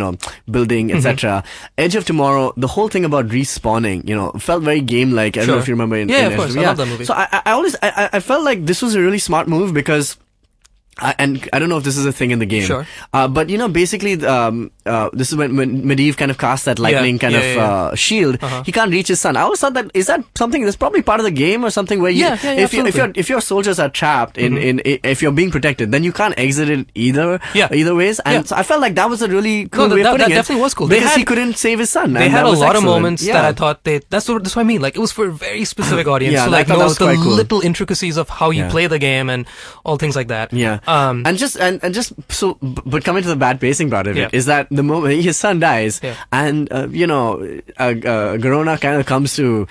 building, etc. Edge of Tomorrow, the whole thing about respawning, felt very game-like. I don't know if you remember. Of course. I love that movie. So I felt like this was a really smart move because and I don't know if this is a thing in the game. Sure. But basically, this is when Medivh kind of casts that lightning shield. He can't reach his son. I always thought is that something that's probably part of the game or something where if your soldiers are trapped if you're being protected, then you can't exit it either ways. And so I felt like that was a really cool way of putting it. That definitely was cool. Because he couldn't save his son. They had a lot of moments that I thought that's what I mean. Like, it was for a very specific audience. So like knows the little intricacies of how you play the game and all things like that. Yeah. But coming to the bad pacing part of it is that the moment his son dies and Garona kind of comes to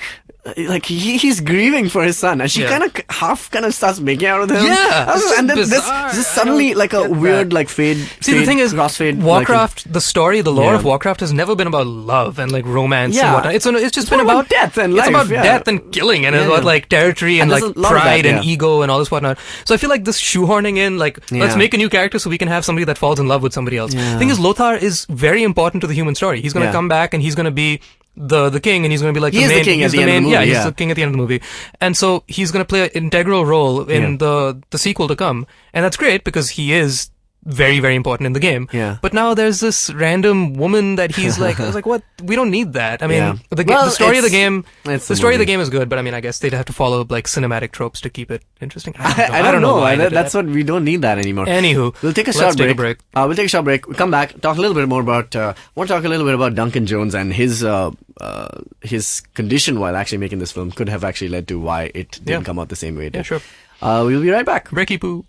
like he's grieving for his son, and she kind of starts making out with him. Yeah, and then this suddenly like a weird like fade. See, the thing is, crossfade, Warcraft, the story, the lore of Warcraft has never been about love and like romance and whatnot. It's just been about death and life. It's about death and killing, and it's about like territory and like pride and ego and all this whatnot. So I feel like this shoehorning in, like, let's make a new character so we can have somebody that falls in love with somebody else. The thing is, Lothar is very important to the human story. He's going to come back and he's going to be the king, and he's going to be like he's the king at the end of the movie. Yeah, he's the king at the end of the movie. And so he's going to play an integral role in the sequel to come. And that's great because he is very, very important in the game. Yeah. But now there's this random woman that he's like, I was like, what? We don't need that. I mean, the story of the game, is good, but I mean, I guess they'd have to follow like cinematic tropes to keep it interesting. I don't know. That's what we don't need that anymore. Anywho, we'll take a short break. We'll take a short break. We'll come back, talk a little bit more about, want to talk a little bit about Duncan Jones and his condition while actually making this film could have actually led to why it didn't come out the same way it did. Yeah, sure. We'll be right back. Breaky poo.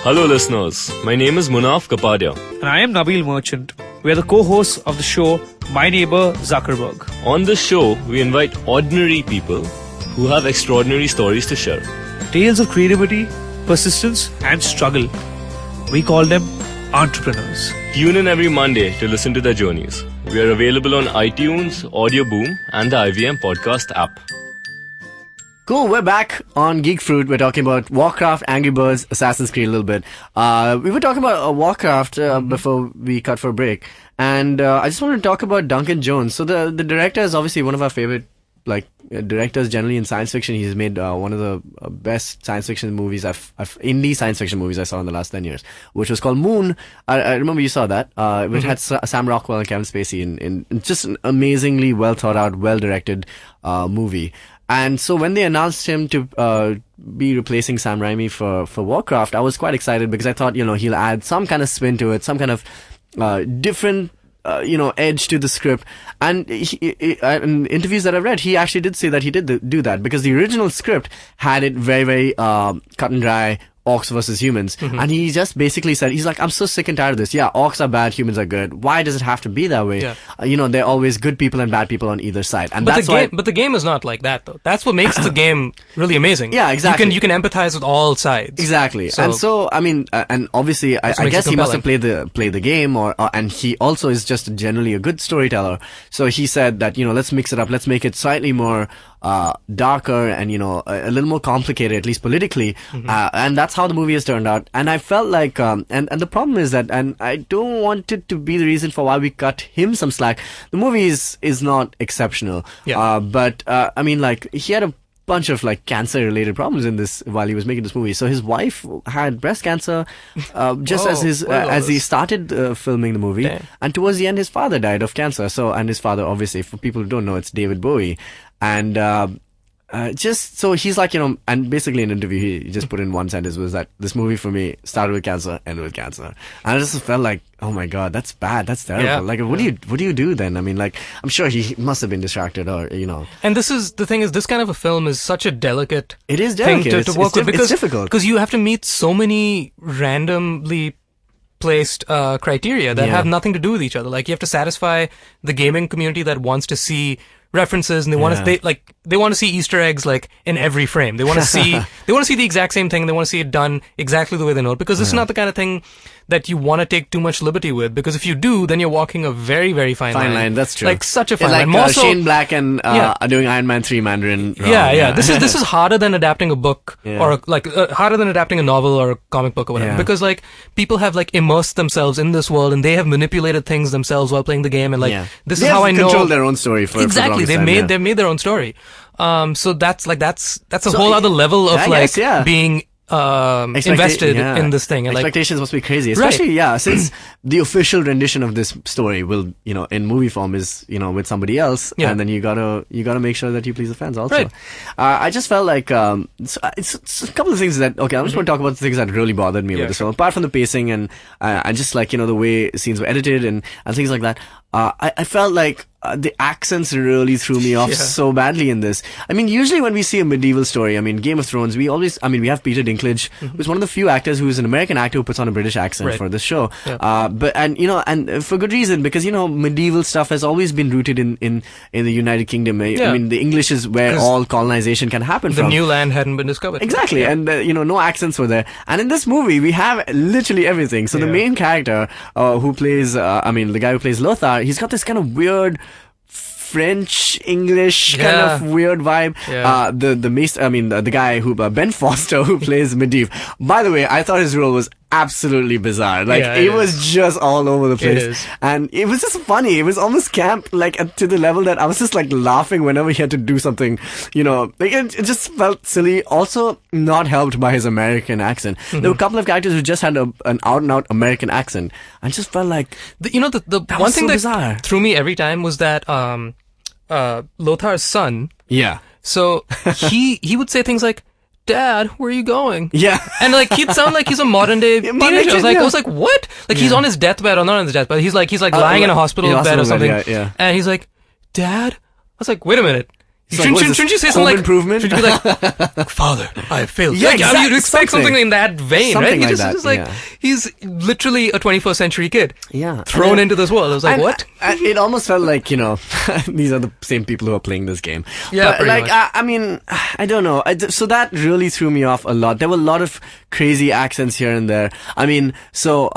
Hello listeners, my name is Munaf Kapadia. And I am Nabil Merchant. We are the co-hosts of the show My Neighbor Zuckerberg. On this show, we invite ordinary people who have extraordinary stories to share. Tales of creativity, persistence and struggle. We call them entrepreneurs. Tune in every Monday to listen to their journeys. We are available on iTunes, Audio Boom and the IVM podcast app. Cool, we're back on Geek Fruit. We're talking about Warcraft, Angry Birds, Assassin's Creed a little bit. We were talking about Warcraft before we cut for a break. And I just want to talk about Duncan Jones. So the director is obviously one of our favorite directors generally in science fiction. He's made one of the best science fiction movies, indie science fiction movies I saw in the last 10 years, which was called Moon. I remember you saw that, which had Sam Rockwell and Kevin Spacey in just an amazingly well thought out, well directed movie. And so when they announced him to be replacing Sam Raimi for Warcraft, I was quite excited because I thought, he'll add some kind of spin to it, some kind of different edge to the script. And in interviews that I've read, he actually did say that he did do that because the original script had it very, very cut and dry, orcs versus humans. And he just basically said, he's like, I'm so sick and tired of this. Yeah, orcs are bad, humans are good. Why does it have to be that way? Yeah. There are always good people and bad people on either side. And but the game is not like that, though. That's what makes the game really amazing. Yeah, exactly. You can empathize with all sides. Exactly. And so, I mean, and obviously, I guess he must have played the game, and he also is just generally a good storyteller. So he said that, let's mix it up. Let's make it slightly more darker and a little more complicated, at least politically, and that's how the movie has turned out. And I felt like and the problem is that, and I don't want it to be the reason for why we cut him some slack, the movie is not exceptional. But I mean, like, he had a bunch of like cancer related problems in this while he was making this movie. So his wife had breast cancer just as he started filming the movie. Damn. And towards the end his father died of cancer. And his father, obviously, for people who don't know, it's David Bowie. And just so he's like, and basically in an interview he just put in one sentence was that this movie for me started with cancer, ended with cancer. And I just felt like, oh my god, that's bad, that's terrible. Yeah. Like, what do you do then? I mean, like, I'm sure he must have been distracted or And this kind of a film is such a delicate thing to work with, because it's difficult because you have to meet so many randomly placed criteria that have nothing to do with each other. Like, you have to satisfy the gaming community that wants to see references, and they want to see Easter eggs like in every frame. They want to see the exact same thing. They want to see it done exactly the way they know it, because this is not the kind of thing that you want to take too much liberty with, because if you do, then you're walking a very, very fine line. That's true. Like, such a fine line. Like Shane Black and doing Iron Man 3 Mandarin. This is harder than adapting a book or harder than adapting a novel or a comic book or whatever, because like people have like immersed themselves in this world and they have manipulated things themselves while playing the game, and like this is how I know. They control their own story for exactly. They've made their own story. So that's a whole other level of being invested in this thing. And expectations must be crazy, especially since the official rendition of this story will in movie form is with somebody else, and then you gotta make sure that you please the fans also. Right. I just felt like it's a couple of things that I'm just going to talk about the things that really bothered me about this film, apart from the pacing and just like the way scenes were edited and things like that. I felt like the accents really threw me off so badly in this. I mean, usually when we see a medieval story, I mean, Game of Thrones, we have Peter Dinklage, who's one of the few actors who's an American actor who puts on a British accent for this show. Yeah. And for good reason, because, medieval stuff has always been rooted in the United Kingdom. I mean, the English is where all colonization can happen from. The new land hadn't been discovered. Exactly. Yeah. And, no accents were there. And in this movie, we have literally everything. So the main character, who plays, the guy who plays Lothar, he's got this kind of weird French English kind of weird vibe. Yeah. The guy who Ben Foster, who plays Medivh. By the way, I thought his role was absolutely bizarre. Like it was just all over the place, and it was just funny. It was almost camp, to the level that I was just laughing whenever he had to do something. It just felt silly. Also, not helped by his American accent. There were a couple of characters who just had an out and out American accent. I just felt like the one thing that bizarre. Threw me every time was that Lothar's son. Yeah. So he would say things like, "Dad, where are you going?" Yeah. And he'd sound like he's a modern day teenager. I was like, what? He's on his deathbed, or not on his deathbed. He's lying in a hospital bed or something. Yeah. And he's like, "Dad?" I was like, wait a minute. Shouldn't you say something improvement? Should you be like, "Father, I have failed"? Yeah, exactly. You'd expect something in that vein, something right? That, he's literally a 21st century kid. Yeah. Thrown into this world. I was like, what? It almost felt like, these are the same people who are playing this game. Yeah, but I don't know. So that really threw me off a lot. There were a lot of crazy accents here and there. I mean, so,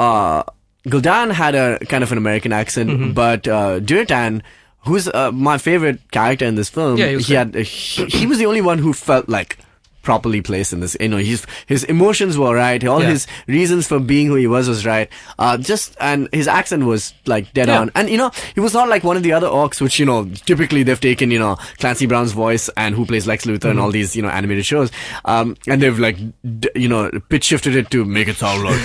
Gul'dan had a kind of an American accent, but, Durotan, who's my favorite character in this film, he was the only one who felt like properly placed in this. His emotions were right. All his reasons for being who he was right. And his accent was dead on. And he was not like one of the other orcs, which typically they've taken Clancy Brown's voice and who plays Lex Luthor and all these animated shows, and they've pitch shifted it to make it sound like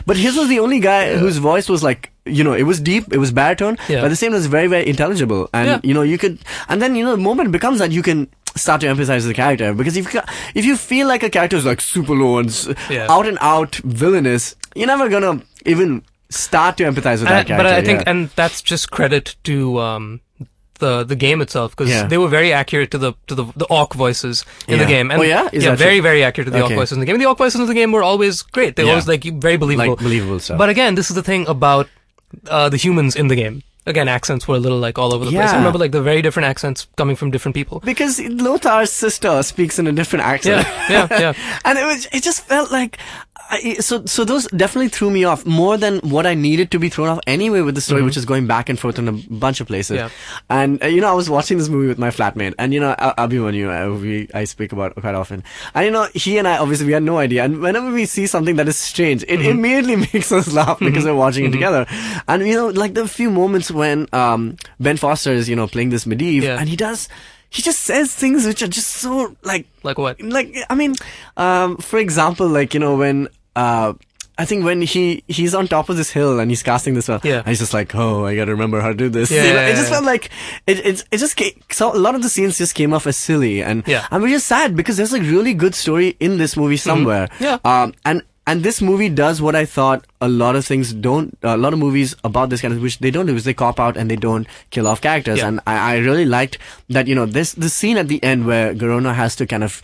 But his was the only guy whose voice was it was deep, it was baritone, but at the same time it was very, very intelligible. And you could, and then the moment becomes that you can start to empathize with the character, because if you feel like a character is super low and out and out villainous, you're never gonna even start to empathize with that character. But I think, and that's just credit to the game itself, because they were very accurate to the orc voices in the game. And very, very accurate to the orc voices in the game. And the orc voices in the game were always great. They were always very believable. Believable stuff. But again, this is the thing about the humans in the game. Again, accents were a little all over the place. I remember the very different accents coming from different people. Because Lothar's sister speaks in a different accent. Yeah. And it just felt like, so those definitely threw me off more than what I needed to be thrown off anyway with the story, which is going back and forth in a bunch of places. Yeah. And, I was watching this movie with my flatmate, and, Abhimanyu, I speak about quite often. And, he and I, obviously, we had no idea. And whenever we see something that is strange, it immediately makes us laugh because we're watching it together. And, the few moments when, Ben Foster is, playing this Medivh, and he just says things which are just so, Like what? For example, when, I think when he's on top of this hill and he's casting this one, and he's just like, oh, I gotta remember how to do this. It just felt like, so a lot of the scenes just came off as silly, and we're just sad because there's really good story in this movie somewhere. And this movie does what I thought a lot of movies about this kind of, which they don't do, is they cop out and they don't kill off characters. And I really liked that, the scene at the end where Garona has to kind of,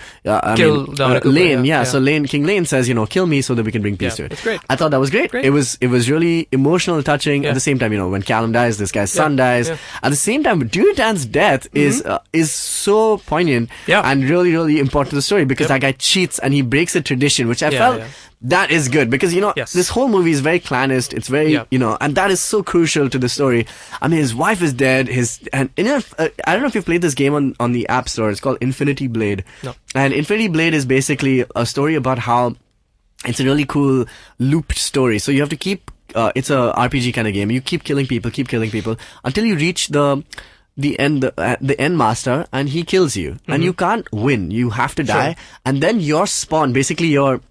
kill Lane. So King Lane says, kill me so that we can bring peace to it. It's great. I thought that was great. It was really emotional, touching. At the same time, when Callum dies, this guy's son dies. At the same time, Durotan's death is so poignant and really, really important to the story, because that guy cheats and he breaks a tradition, which I felt that is good, because this whole movie is very clanist. It's very and that is so crucial to the story. I mean, his wife is dead. I don't know if you've played this game on the App Store. It's called Infinity Blade. No. And Infinity Blade is basically a story about how it's a really cool looped story. So you have to keep it's a RPG kind of game. You keep killing people until you reach the end master, and he kills you, and you can't win. You have to die, and then your spawn, basically your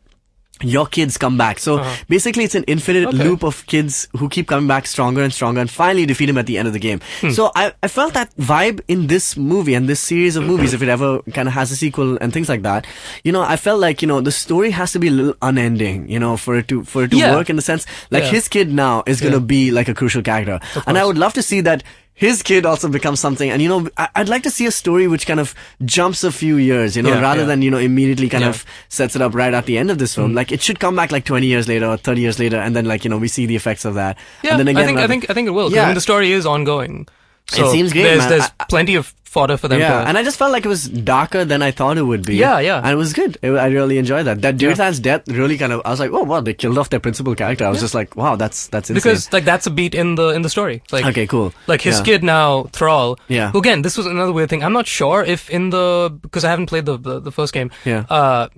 your kids come back. So basically it's an infinite loop of kids who keep coming back stronger and stronger and finally defeat him at the end of the game. So I felt that vibe in this movie and this series of movies, if it ever kind of has a sequel and things like that. I felt like, the story has to be a little unending, for it to work, in the sense like his kid now is going to be like a crucial character. And I would love to see that his kid also becomes something. And, I'd like to see a story which kind of jumps a few years, rather than, immediately kind of sets it up right at the end of this film. Like, it should come back like 20 years later or 30 years later. And then we see the effects of that. Yeah, and then again, I think it will. Yeah. The story is ongoing. So it seems great, there's plenty of fodder for them to... and I just felt like it was darker than I thought it would be. Yeah. And it was good. I really enjoyed that. That Durithan's death really kind of... I was like, oh, wow, they killed off their principal character. I was just like, wow, that's insane. Because, that's a beat in the story. Like, okay, cool. Like, his kid now, Thrall... Yeah. Who, again, this was another weird thing. I'm not sure if because I haven't played the first game. Yeah.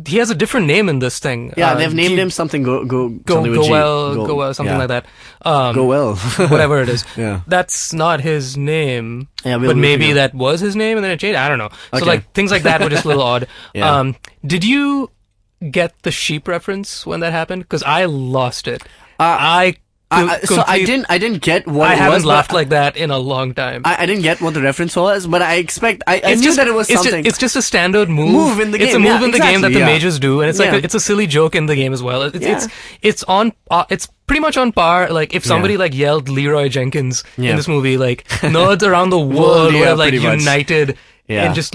He has a different name in this thing. Yeah, they've named him something go well, something like that. Go well. Whatever it is. Yeah. That's not his name. Yeah, but maybe that was his name and then it changed. I don't know. So things like that were just a little odd. Yeah. Did you get the sheep reference when that happened? Because I lost it. So I didn't get what I it haven't was, laughed like that in a long time. I didn't get what the reference was, but I knew that it was something. It's just a standard move in the game. It's a move in the game that the mages do, and it's like it's a silly joke in the game as well. It's pretty much on par. Like if somebody yelled Leroy Jenkins in this movie, like nerds around the world were united and just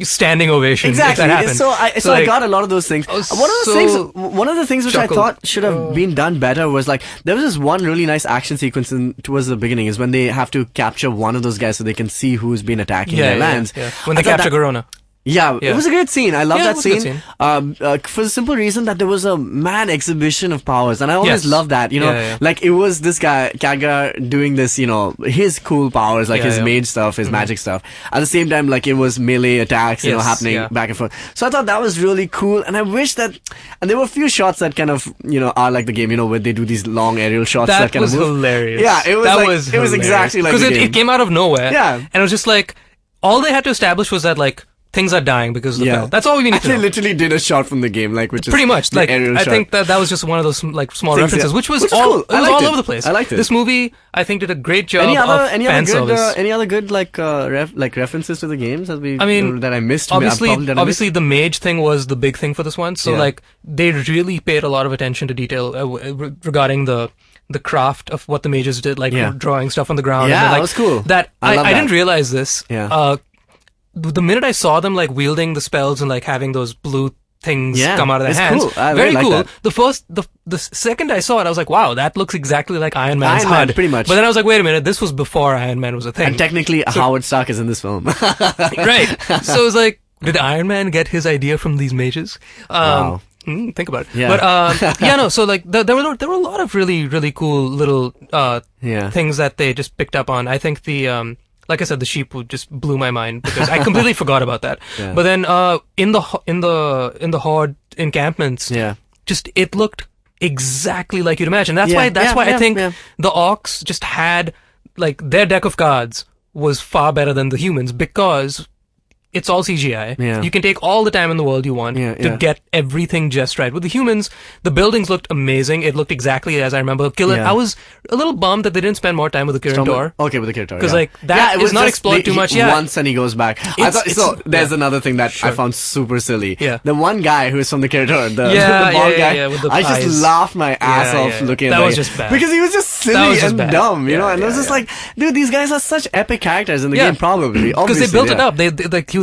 standing ovation. Exactly. If that happened. So I got a lot of those things. One of the things which I thought should have been done better was there was this one really nice action sequence towards the beginning is when they have to capture one of those guys so they can see who's been attacking their lands. Yeah. When they capture Garona. Yeah, it was a great scene. I love that scene. For the simple reason that there was a mad exhibition of powers, and I always love that. Like it was this guy Khadgar doing this, his cool powers, his mage stuff, his magic stuff. At the same time, it was melee attacks, happening back and forth. So I thought that was really cool, and I wish that. And there were a few shots that kind of, are like the game, where they do these long aerial shots that kind of move. That was hilarious. Yeah, it was exactly like the game. Because it came out of nowhere. Yeah, and it was just all they had to establish was that things are dying because of the bell. That's all we need to know. They literally did a shot from the game, which is pretty much. The aerial I shot. think that was just one of those small references, which was all cool. It was all over the place. I liked it. This movie, I think, did a great job of fan service. Any other good references to the games that I missed? Obviously, the mage thing was the big thing for this one. So they really paid a lot of attention to detail regarding the craft of what the mages did, drawing stuff on the ground. Yeah, and that was cool. I didn't realize this. Yeah. The minute I saw them wielding the spells and having those blue things come out of their hands, cool. very really cool. That. The second I saw it, I was like, wow, that looks exactly like Iron Man's HUD. Pretty much. But then I was like, wait a minute, this was before Iron Man was a thing. And technically, Howard Stark is in this film. Right. So it was like, did Iron Man get his idea from these mages? Wow. Think about it. Yeah. But so there were a lot of really, really cool little things that they just picked up on. I think like I said, the sheep just blew my mind because I completely forgot about that. Yeah. But then in the Horde encampments, just it looked exactly like you'd imagine. That's why I think the orcs just had their deck of cards was far better than the humans because it's all CGI. Yeah. You can take all the time in the world you want to get everything just right. With the humans, the buildings looked amazing. It looked exactly as I remember. I was a little bummed that they didn't spend more time with the Kirin Tor. Okay, with the Kirin Tor. Because that is not explored too much. Once and he goes back. There's another thing that I found super silly. Yeah. The one guy who is from the Kirin Tor, the bald guy, with the I eyes. just laughed my ass off looking at that. That was just bad. Because he was just silly and dumb, and I was just like, dude, these guys are such epic characters in the game, probably. Because they built it up.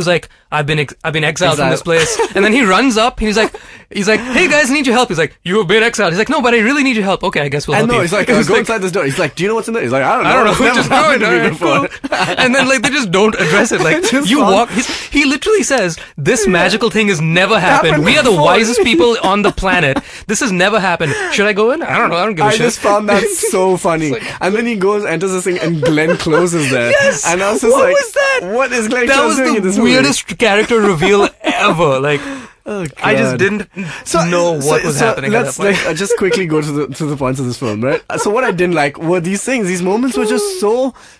He was like, I've been exiled from this place. And then he runs up and he's like, hey guys, I need your help. He's like, you've been exiled. He's like, no, but I really need your help. Okay, I guess we'll help you. He's like, go inside this door. He's like, do you know what's in there? He's like, I don't know. Just go in there. Cool. And then they just don't address it. You walk, he literally says, this magical thing has never happened. We are the wisest people on the planet. This has never happened. Should I go in? I don't know. I don't give a shit. I just found that so funny. And then he enters this thing and Glenn Close is there. Yes. And I was just what was that? What is Glenn Close doing in this movie? That was the weirdest character reveal ever. Oh, I just didn't know what was happening. Let's just quickly go to the points of this film, right? So what I didn't like were these things. These moments were just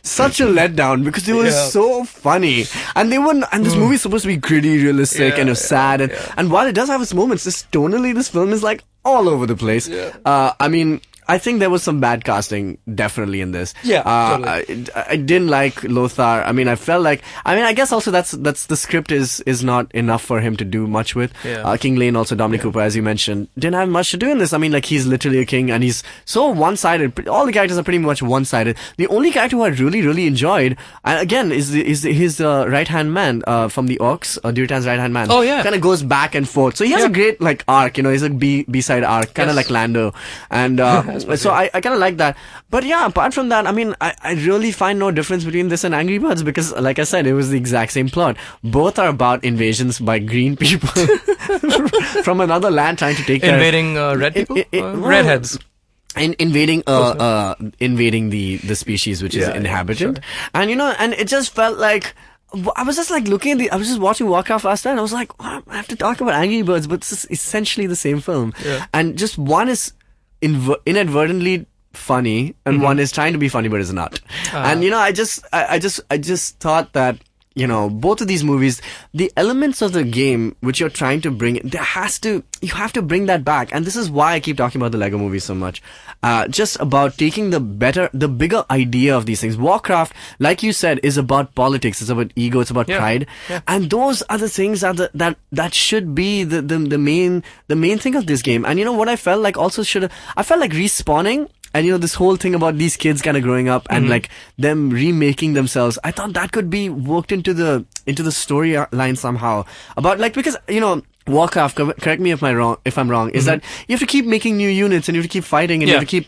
such a letdown because they were so funny, and this movie is supposed to be gritty, realistic, and sad. And while it does have its moments, tonally, this film is like all over the place. I mean, I think there was some bad casting definitely in this. Totally. I didn't like Lothar. I mean, I guess also that's the script is not enough for him to do much with. King Lane, also Dominic Cooper, as you mentioned, didn't have much to do in this. I mean, like, he's literally a king, and he's so one-sided. All the characters are pretty much one-sided. The only character who I really, really enjoyed, and again, is his right-hand man from the Orcs, Durotan's right-hand man. Oh, yeah. Kind of goes back and forth. So he has a great, like, arc, he's a B-side arc, kind of like Lando. And so I kind of like that. But yeah, apart from that, I mean, I really find no difference between this and Angry Birds because, like I said, it was the exact same plot. Both are about invasions by green people from another land trying to take invading red people? Redheads. Invading the species which is inhabitant. Sure. And and it just felt like I was just like I was just watching Warcraft last night and I was like, I have to talk about Angry Birds, but it's essentially the same film. And just one is inadvertently funny and one is trying to be funny but is not. And I just thought that both of these movies, the elements of the game which you're trying to bring, you have to bring that back. And this is why I keep talking about the Lego movies so much. Just about taking the bigger idea of these things. Warcraft, like you said, is about politics. It's about ego. It's about pride. And those are the things that should be the main thing of this game. And what I felt like also I felt like respawning. And this whole thing about these kids kind of growing up and like them remaking themselves, I thought that could be worked into the storyline somehow. About like, because Warcraft, correct me if I'm wrong, is that you have to keep making new units and you have to keep fighting and you have to keep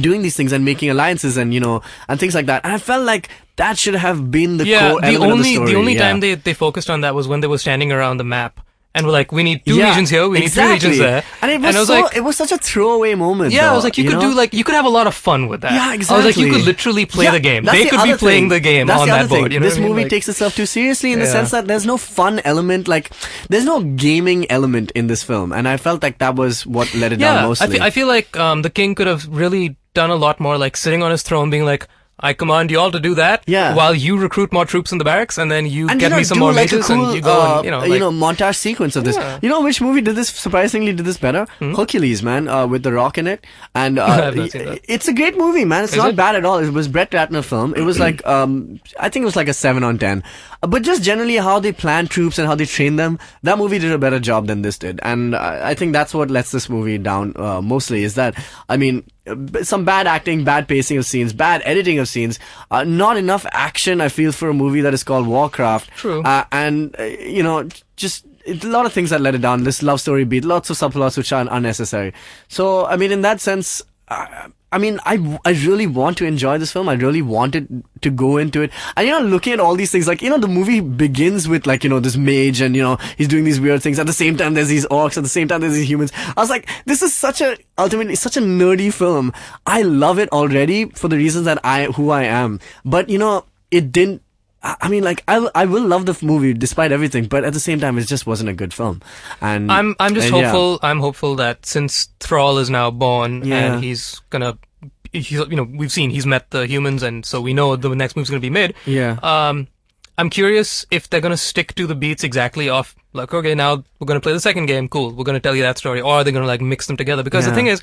doing these things and making alliances and and things like that. And I felt like that should have been the core element of the story. The only time they focused on that was when they were standing around the map. And we're like, we need 2 regions here, we need 3 regions there. And it was such a throwaway moment. Yeah, I was like, you could have a lot of fun with that. Yeah, exactly. I was like, you could literally play the game. They could be playing the game on that board. This movie takes itself too seriously in the sense that there's no fun element, like, there's no gaming element in this film. And I felt like that was what let it down mostly. I feel like the king could have really done a lot more, like sitting on his throne being like, I command you all to do that while you recruit more troops in the barracks and then you get me some more mages and you go and, montage sequence of this. You know which movie surprisingly did this better? Hercules, man, with The Rock in it. And it's a great movie, man. It's not bad at all. It was Brett Ratner film. It was like, I think it was like a 7 on 10. But just generally how they plan troops and how they train them, that movie did a better job than this did. And I think that's what lets this movie down mostly, is that, I mean, some bad acting, bad pacing of scenes, bad editing of scenes, not enough action, I feel, for a movie that is called Warcraft. True. And just a lot of things that let it down. This love story beat, lots of subplots which are unnecessary. So, I mean, in that sense, I really want to enjoy this film. I really wanted to go into it. And, looking at all these things, like, the movie begins with, like, this mage and, he's doing these weird things. At the same time, there's these orcs. At the same time, there's these humans. I was like, this is ultimately such a nerdy film. I love it already for the reasons that who I am. But, it didn't, I mean, like, I will love the movie despite everything, but at the same time, it just wasn't a good film. And I'm just hopeful. Yeah. I'm hopeful that since Thrall is now born and we've seen he's met the humans, and so we know the next move's gonna be mid. Yeah. I'm curious if they're gonna stick to the beats exactly of like, okay, now we're gonna play the second game. Cool. We're gonna tell you that story, or are they gonna like mix them together? Because the thing is,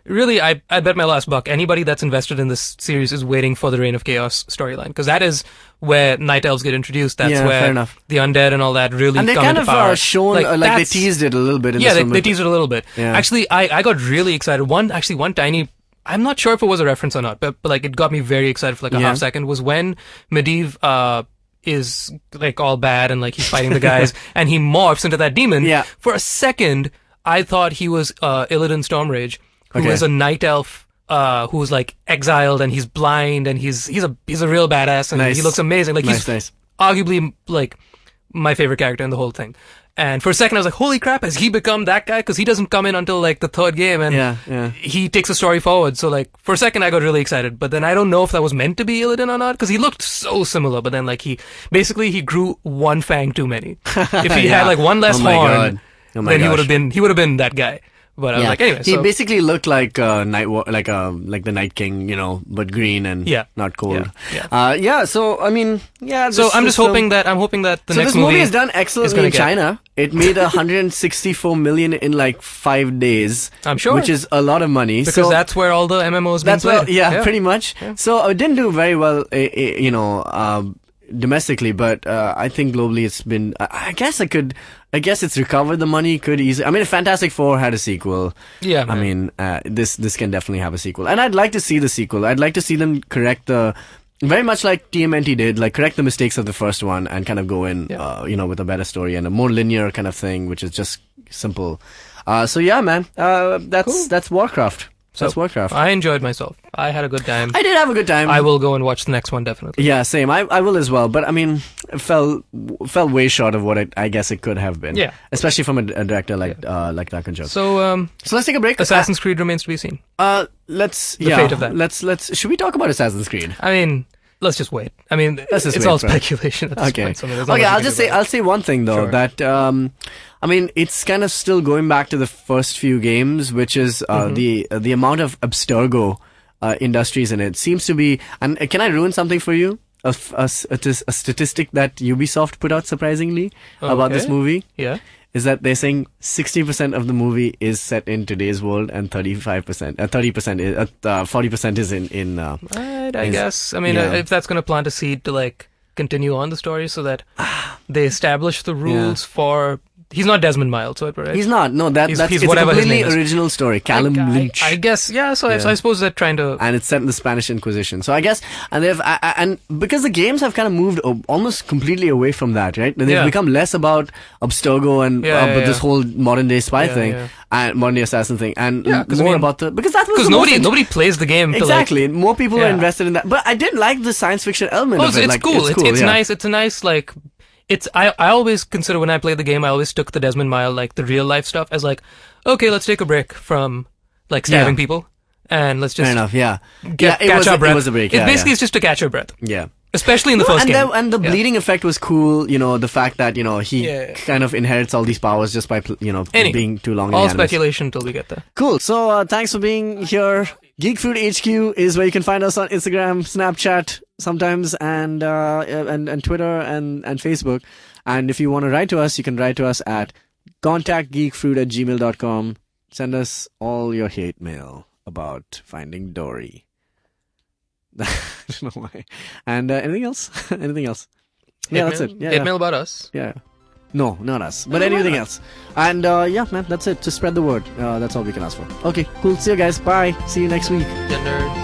really, I bet my last buck, anybody that's invested in this series is waiting for the Reign of Chaos storyline, because that is where Night Elves get introduced. That's where the undead and all that really come into power. And they kind of shown, like they teased it a little bit. They teased it a little bit. Yeah. Actually, I got really excited. One tiny, I'm not sure if it was a reference or not, but like it got me very excited for like a half second, was when Medivh is like all bad and like he's fighting the guys and he morphs into that demon. Yeah. For a second, I thought he was Illidan Stormrage, who is a night elf who's like exiled and he's blind and he's a real badass and he looks amazing. Like he's arguably like my favorite character in the whole thing. And for a second I was like, holy crap, has he become that guy? Because he doesn't come in until like the third game and he takes the story forward. So like for a second I got really excited, but then I don't know if that was meant to be Illidan or not, because he looked so similar, but then like he grew one fang too many. If he had like one less horn, then he would have been that guy. But I was like, anyway. He basically looked like like the Night King, but green and not cold. So I mean, So I'm just hoping that the next this movie has done excellently in China. It made 164 million in like 5 days. I'm sure, which is a lot of money. Because that's where all the MMOs been played. Pretty much. Yeah. So it didn't do very well, domestically, but I think globally it's been. I guess it's recovered the money. Could easily. I mean, Fantastic Four had a sequel. Yeah. I mean, this can definitely have a sequel, and I'd like to see the sequel. I'd like to see them correct very much like TMNT did, like correct the mistakes of the first one and kind of go in, with a better story and a more linear kind of thing, which is just simple. So yeah, man, that's Warcraft. So that's Warcraft. I enjoyed myself. I had a good time. I did have a good time. I will go and watch the next one, definitely. Yeah, same. I will as well. But I mean, it fell way short of what I guess it could have been. Yeah. Especially from a director like Duncan Jones. So let's take a break. Assassin's Creed remains to be seen. Let's the fate of that. Let's should we talk about Assassin's Creed? I mean, let's just wait. I mean, it's all speculation at this point. So I'll say one thing though, that I mean, it's kind of still going back to the first few games, which is the amount of Abstergo industries in it seems to be. And can I ruin something for you? A statistic that Ubisoft put out surprisingly about this movie. Yeah. Is that they're saying 60% of the movie is set in today's world and 30% is 40% is in. I guess. I mean, if that's going to plant a seed to like continue on the story, so that they establish the rules for. He's not Desmond Miles, right? He's not. No, that's it's a completely original story. Callum Lynch. I guess, yeah. So I suppose they're trying to. And it's set in the Spanish Inquisition. So I guess, and they've and because the games have kind of moved almost completely away from that, right? They've become less about Abstergo and this whole modern day spy thing and modern day assassin thing, and more about because that was nobody plays the game. Exactly, more people are invested in that. But I did like the science fiction element of it. It's cool. It's nice. It's a nice like. I always consider when I play the game, I always took the Desmond Mile, like the real life stuff, as like, okay, let's take a break from like stabbing people and let's just fair enough, catch our breath. It was a break. It's just to catch your breath. Yeah. Especially in the first game. And the bleeding effect was cool, the fact that, he kind of inherits all these powers just by, being too long in all the speculation until we get there. Cool. So, thanks for being here. Geek Fruit HQ is where you can find us on Instagram, Snapchat, sometimes, and Twitter and Facebook. And if you want to write to us, you can write to us at contactgeekfruit@gmail.com. Send us all your hate mail about Finding Dory. I don't know why. And anything else? Anything else? Yeah, that's it. Hate mail about us? Yeah. No, not us. But anything else. And man, that's it. Just spread the word. That's all we can ask for. Okay, cool. See you guys. Bye. See you next week. Nerds.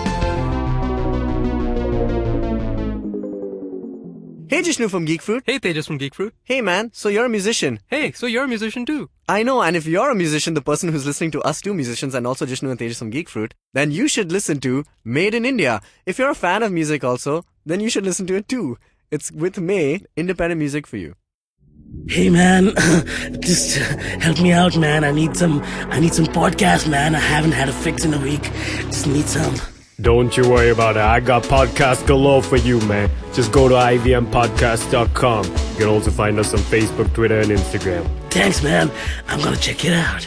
Hey, Jishnu from Geek Fruit. Hey, Tejas from Geek Fruit. Hey, man. So you're a musician. Hey, so you're a musician too. I know, and if you're a musician, the person who's listening to us two musicians and also Jishnu and Tejas from Geek Fruit, then you should listen to Made in India. If you're a fan of music also, then you should listen to it too. It's with May, independent music for you. Hey man, just help me out, man. I need some podcast, man. I haven't had a fix in a week. Just need some. Don't you worry about it. I got podcast galore for you, man. Just go to ivmpodcast.com. You can also find us on Facebook, Twitter, and Instagram. Thanks, man. I'm gonna check it out.